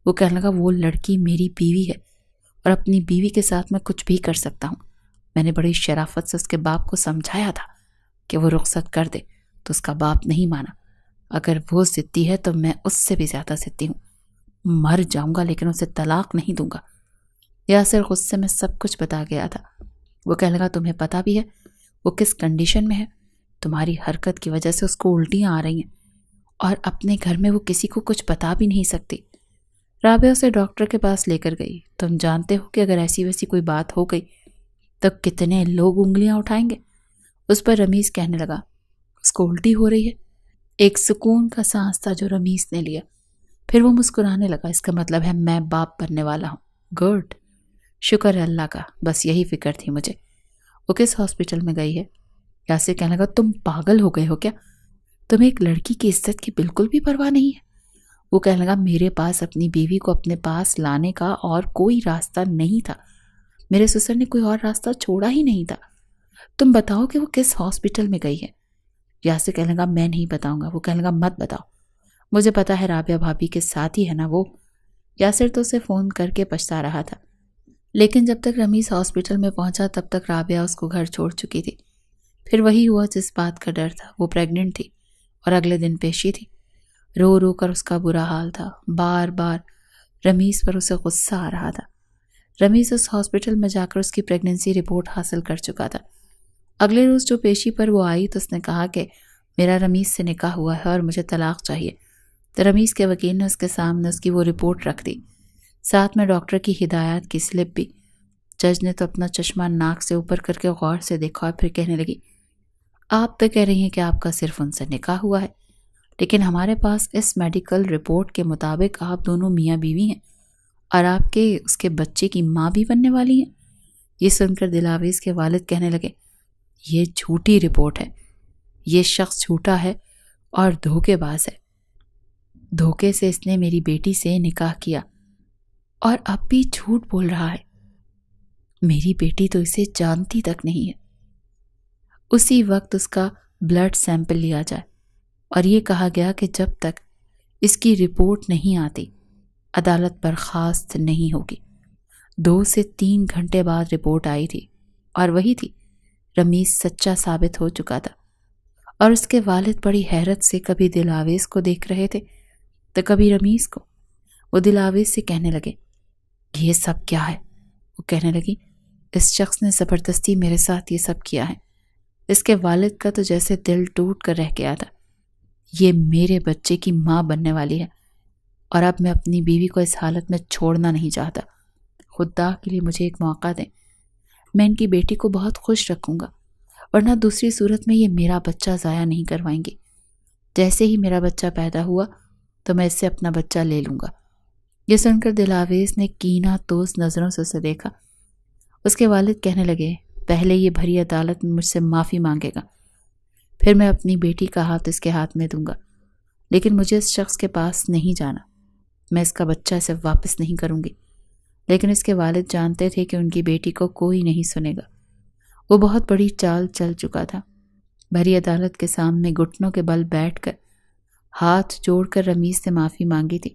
وہ کہنے لگا وہ لڑکی میری بیوی ہے اور اپنی بیوی کے ساتھ میں کچھ بھی کر سکتا ہوں۔ میں نے بڑی شرافت سے اس کے باپ کو سمجھایا تھا کہ وہ رخصت کر دے، تو اس کا باپ نہیں مانا۔ اگر وہ ضدی ہے تو میں اس سے بھی زیادہ ضدی ہوں، مر جاؤں گا لیکن اسے طلاق نہیں دوں گا۔ یاسر غصے میں سب کچھ بتا گیا تھا۔ وہ کہنے لگا تمہیں پتا بھی ہے وہ کس کنڈیشن میں ہے؟ تمہاری حرکت کی وجہ سے اس کو الٹیاں آ رہی ہیں، اور اپنے گھر میں وہ کسی کو کچھ بتا بھی نہیں سکتی۔ رابعہ اسے ڈاکٹر کے پاس لے کر گئی۔ تم جانتے ہو کہ اگر ایسی ویسی کوئی بات ہو گئی تو کتنے لوگ انگلیاں اٹھائیں گے؟ اس پر رمیز کہنے لگا اس کو الٹی ہو رہی ہے۔ ایک سکون کا سانس تھا جو رمیز نے لیا، پھر وہ مسکرانے لگا۔ اس کا مطلب ہے میں باپ بننے والا ہوں۔ گڈ، شکر ہے اللہ کا، بس یہی فکر تھی مجھے۔ وہ کس ہاسپٹل میں گئی ہے؟ یاسر کہنے لگا تم پاگل ہو گئے ہو کیا؟ تمہیں ایک لڑکی کی عزت کی بالکل بھی پرواہ نہیں ہے؟ وہ کہنے لگا میرے پاس اپنی بیوی کو اپنے پاس لانے کا اور کوئی راستہ نہیں تھا، میرے سسر نے کوئی اور راستہ چھوڑا ہی نہیں تھا۔ تم بتاؤ کہ وہ کس ہاسپٹل میں گئی ہے؟ یاسر کہنے لگا میں نہیں بتاؤں گا۔ وہ کہنے لگا مت بتاؤ، مجھے پتا ہے رابعہ بھابھی کے ساتھ ہی ہے نا وہ۔ یاسر تو اسے فون کر کے پچھتا رہا تھا، لیکن جب تک رمیز ہاسپٹل میں پہنچا تب تک رابعہ اس کو گھر چھوڑ چکی تھی۔ پھر وہی ہوا جس بات کا ڈر تھا، وہ پریگننٹ تھی اور اگلے دن پیشی تھی۔ رو رو کر اس کا برا حال تھا، بار بار رمیز پر اسے غصہ آ رہا تھا۔ رمیز اس ہاسپٹل میں جا کر اس کی پریگننسی رپورٹ حاصل کر چکا تھا۔ اگلے روز جو پیشی پر وہ آئی تو اس نے کہا کہ میرا رمیز سے نکاح ہوا ہے اور مجھے طلاق چاہیے۔ تو رمیز کے وکیل نے اس کے سامنے اس کی وہ رپورٹ رکھ دی، ساتھ میں ڈاکٹر کی ہدایات کی سلپ بھی۔ جج نے تو اپنا چشمہ ناک سے اوپر کر کے غور سے دیکھا اور پھر کہنے لگی آپ تو کہہ رہی ہیں کہ آپ کا صرف ان سے نکاح ہوا ہے، لیکن ہمارے پاس اس میڈیکل رپورٹ کے مطابق آپ دونوں میاں بیوی ہیں اور آپ کے اس کے بچے کی ماں بھی بننے والی ہیں۔ یہ سن کر دلاویز کے والد کہنے لگے یہ جھوٹی رپورٹ ہے، یہ شخص جھوٹا ہے اور دھوکے باز ہے۔ دھوکے سے اس نے میری بیٹی سے نکاح کیا اور اب بھی جھوٹ بول رہا ہے۔ میری بیٹی تو اسے جانتی تک نہیں ہے۔ اسی وقت اس کا بلڈ سیمپل لیا جائے اور یہ کہا گیا کہ جب تک اس کی رپورٹ نہیں آتی عدالت برخاست نہیں ہوگی۔ 2 سے 3 گھنٹے بعد رپورٹ آئی تھی اور وہی تھی، رمیز سچا ثابت ہو چکا تھا۔ اور اس کے والد بڑی حیرت سے کبھی دلاویز کو دیکھ رہے تھے تو کبھی رمیز کو۔ وہ دلاویز سے کہنے لگے یہ سب کیا ہے؟ وہ کہنے لگی اس شخص نے زبردستی میرے ساتھ یہ سب کیا ہے۔ اس کے والد کا تو جیسے دل ٹوٹ کر رہ گیا تھا۔ یہ میرے بچے کی ماں بننے والی ہے اور اب میں اپنی بیوی کو اس حالت میں چھوڑنا نہیں چاہتا۔ خدا کے لیے مجھے ایک موقع دیں، میں ان کی بیٹی کو بہت خوش رکھوں گا، ورنہ دوسری صورت میں یہ میرا بچہ ضائع نہیں کروائیں گی۔ جیسے ہی میرا بچہ پیدا ہوا تو میں اس سے اپنا بچہ لے لوں گا۔ یہ سن کر دلاویز نے کینہ توز نظروں سے اسے دیکھا۔ اس کے والد کہنے لگے پہلے یہ بھری عدالت میں مجھ سے معافی مانگے گا، پھر میں اپنی بیٹی کا ہاتھ اس کے ہاتھ میں دوں گا، لیکن مجھے اس شخص کے پاس نہیں جانا، میں اس کا بچہ اسے واپس نہیں کروں گی۔ لیکن اس کے والد جانتے تھے کہ ان کی بیٹی کو کوئی نہیں سنے گا۔ وہ بہت بڑی چال چل چکا تھا۔ بھری عدالت کے سامنے گھٹنوں کے بل بیٹھ کر ہاتھ جوڑ کر رمیز سے معافی مانگی تھی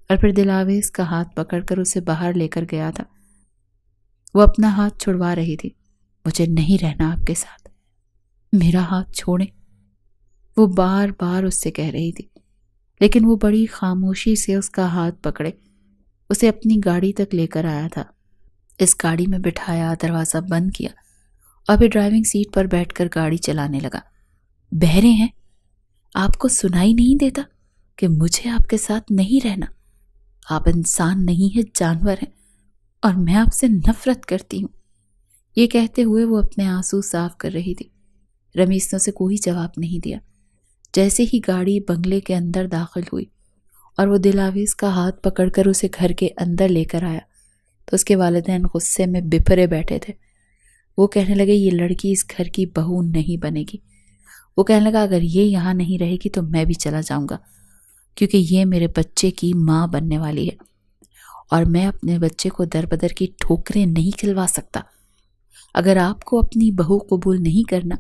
اور پھر دلاویز کا ہاتھ پکڑ کر اسے باہر لے کر گیا تھا۔ وہ اپنا ہاتھ چھڑوا رہی تھی۔ مجھے نہیں رہنا آپ کے ساتھ، میرا ہاتھ چھوڑیں، وہ بار بار اس سے کہہ رہی تھی، لیکن وہ بڑی خاموشی سے اس کا ہاتھ پکڑے اسے اپنی گاڑی تک لے کر آیا تھا۔ اس گاڑی میں بٹھایا، دروازہ بند کیا اور پھر ڈرائیونگ سیٹ پر بیٹھ کر گاڑی چلانے لگا۔ بہرے ہیں، آپ کو سنائی نہیں دیتا کہ مجھے آپ کے ساتھ نہیں رہنا؟ آپ انسان نہیں ہیں، جانور ہیں، اور میں آپ سے نفرت کرتی ہوں۔ یہ کہتے ہوئے وہ اپنے آنسو صاف کر رہی تھی۔ رمیز نے اسے کوئی جواب نہیں دیا۔ جیسے ہی گاڑی بنگلے کے اندر داخل ہوئی اور وہ دلاویز کا ہاتھ پکڑ کر اسے گھر کے اندر لے کر آیا تو اس کے والدین غصے میں بپھرے بیٹھے تھے۔ وہ کہنے لگے یہ لڑکی اس گھر کی بہو نہیں بنے گی۔ وہ کہنے لگا اگر یہ یہاں نہیں رہے گی تو میں بھی چلا جاؤں گا، کیونکہ یہ میرے بچے کی ماں بننے والی ہے اور میں اپنے بچے کو در بدر کی ٹھوکریں نہیں کھلوا سکتا۔ اگر آپ کو اپنی بہو قبول نہیں کرنا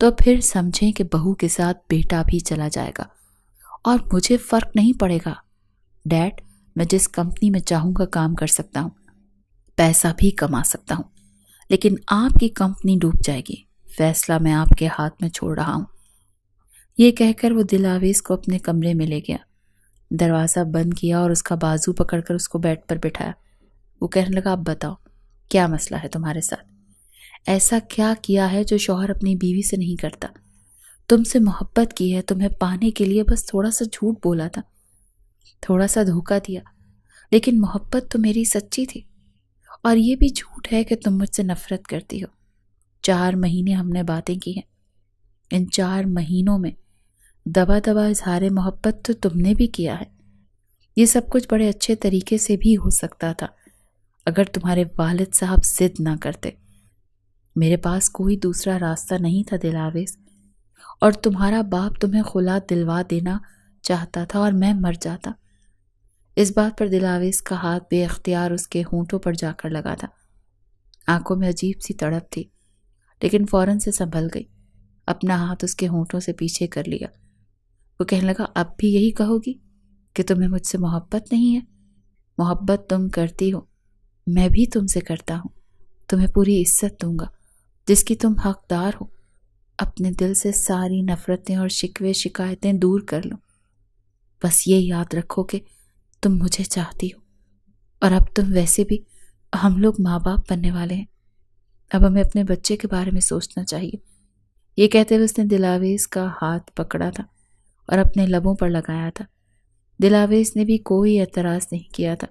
تو پھر سمجھیں کہ بہو کے ساتھ بیٹا بھی چلا جائے گا اور مجھے فرق نہیں پڑے گا۔ ڈیڈ، میں جس کمپنی میں چاہوں گا کام کر سکتا ہوں۔ پیسہ بھی کما سکتا ہوں، لیکن آپ کی کمپنی ڈوب جائے گی۔ فیصلہ میں آپ کے ہاتھ میں چھوڑ رہا ہوں۔ یہ کہہ کر وہ دل آویز کو اپنے کمرے میں لے گیا، دروازہ بند کیا اور اس کا بازو پکڑ کر اس کو بیڈ پر بٹھایا۔ وہ کہنے لگا، اب بتاؤ کیا مسئلہ ہے تمہارے ساتھ؟ ایسا کیا کیا ہے جو شوہر اپنی بیوی سے نہیں کرتا؟ تم سے محبت کی ہے، تمہیں پانے کے لیے بس تھوڑا سا جھوٹ بولا تھا، تھوڑا سا دھوکہ دیا، لیکن محبت تو میری سچی تھی۔ اور یہ بھی جھوٹ ہے کہ تم مجھ سے نفرت کرتی ہو۔ 4 مہینے ہم نے باتیں کی ہیں، ان 4 مہینوں میں دبا دبا اظہار محبت تو تم نے بھی کیا ہے۔ یہ سب کچھ بڑے اچھے طریقے سے بھی ہو سکتا تھا اگر تمہارے والد صاحب ضد نہ کرتے۔ میرے پاس کوئی دوسرا راستہ نہیں تھا دل آویز، اور تمہارا باپ تمہیں خلا دلوا دینا چاہتا تھا اور میں مر جاتا۔ اس بات پر دل آویز کا ہاتھ بے اختیار اس کے ہونٹوں پر جا کر لگا تھا۔ آنکھوں میں عجیب سی تڑپ تھی، لیکن فوراً سے سنبھل گئی، اپنا ہاتھ اس کے ہونٹوں سے پیچھے کر لیا۔ وہ کہنے لگا، اب بھی یہی کہو گی کہ تمہیں مجھ سے محبت نہیں ہے؟ محبت تم کرتی ہو، میں بھی تم سے کرتا ہوں، تمہیں پوری عزت دوں گا جس کی تم حقدار ہو۔ اپنے دل سے ساری نفرتیں اور شکوے شکایتیں دور کر لو۔ بس یہ یاد رکھو کہ تم مجھے چاہتی ہو، اور اب تم ویسے بھی، ہم لوگ ماں باپ بننے والے ہیں، اب ہمیں اپنے بچے کے بارے میں سوچنا چاہیے۔ یہ کہتے ہوئے اس نے دل آویز کا ہاتھ پکڑا تھا اور اپنے لبوں پر لگایا تھا۔ دل آویز نے بھی کوئی اعتراض نہیں کیا تھا۔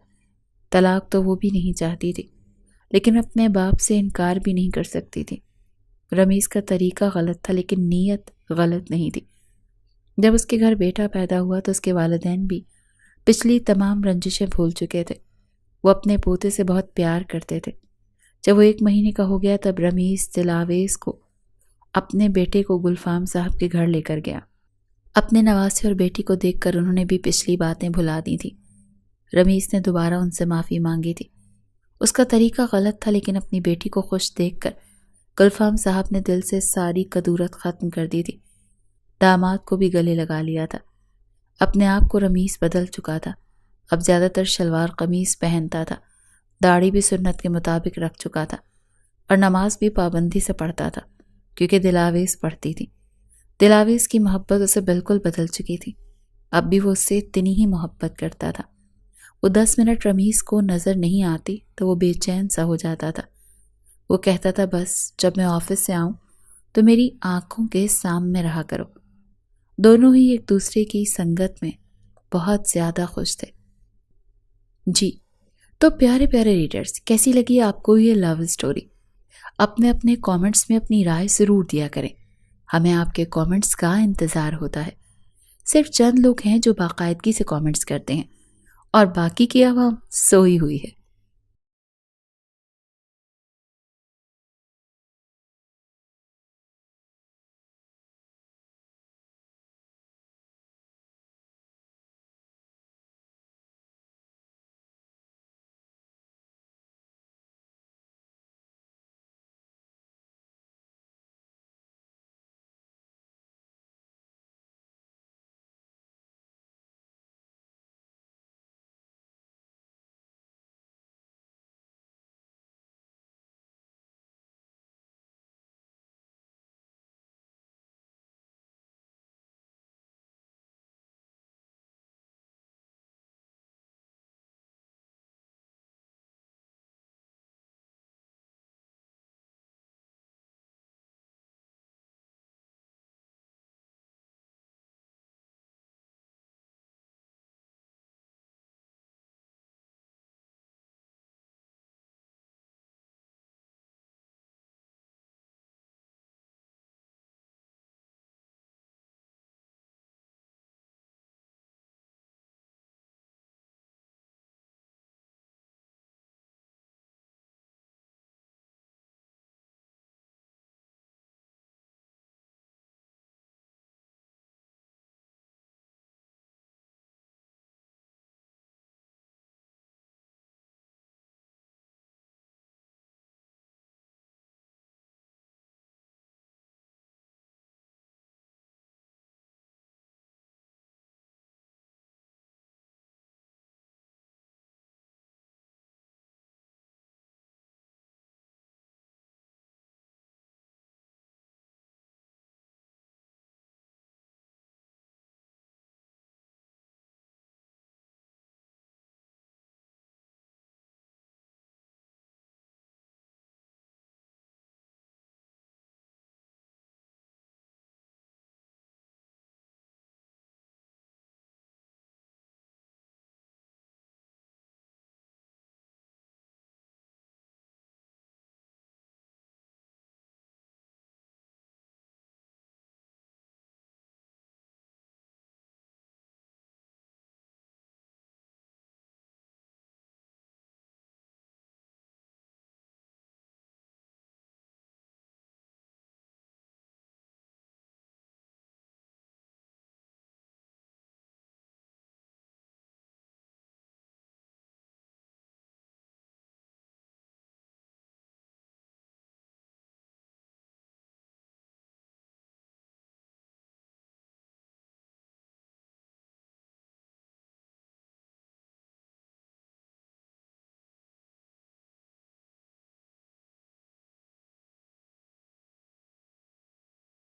طلاق تو وہ بھی نہیں چاہتی تھی، لیکن اپنے باپ سے انکار بھی نہیں کر سکتی تھی۔ رمیز کا طریقہ غلط تھا، لیکن نیت غلط نہیں تھی۔ جب اس کے گھر بیٹا پیدا ہوا تو اس کے والدین بھی پچھلی تمام رنجشیں بھول چکے تھے۔ وہ اپنے پوتے سے بہت پیار کرتے تھے۔ جب وہ 1 مہینے کا ہو گیا تب رمیز دل آویز کو اپنے بیٹے کو گلفام صاحب کے گھر لے کر گیا۔ اپنے نواسے اور بیٹی کو دیکھ کر انہوں نے بھی پچھلی باتیں بھلا دی تھی۔ رمیز نے دوبارہ ان سے معافی مانگی تھی۔ اس کا طریقہ غلط تھا، لیکن اپنی بیٹی کو خوش دیکھ کر گلفام صاحب نے دل سے ساری کدورت ختم کر دی تھی۔ داماد کو بھی گلے لگا لیا تھا۔ اپنے آپ کو رمیز بدل چکا تھا، اب زیادہ تر شلوار قمیص پہنتا تھا، داڑھی بھی سنت کے مطابق رکھ چکا تھا، اور نماز بھی پابندی سے پڑھتا تھا کیونکہ دل آویز پڑھتی تھی۔ دل آویز کی محبت اسے بالکل بدل چکی تھی، اب بھی وہ اس سے اتنی ہی محبت کرتا تھا۔ وہ 10 منٹ رمیز کو نظر نہیں آتی تو وہ بے چین سا ہو جاتا تھا۔ وہ کہتا تھا، بس جب میں آفس سے آؤں تو میری آنکھوں کے سامنے رہا کرو۔ دونوں ہی ایک دوسرے کی سنگت میں بہت زیادہ خوش تھے۔ جی تو پیارے پیارے ریڈرز، کیسی لگی آپ کو یہ لو اسٹوری؟ اپنے کامنٹس میں اپنی رائے ضرور دیا کریں، ہمیں آپ کے کامنٹس کا انتظار ہوتا ہے۔ صرف چند لوگ ہیں جو باقاعدگی سے کامنٹس کرتے ہیں، اور باقی کی عوام سوئی ہوئی ہے۔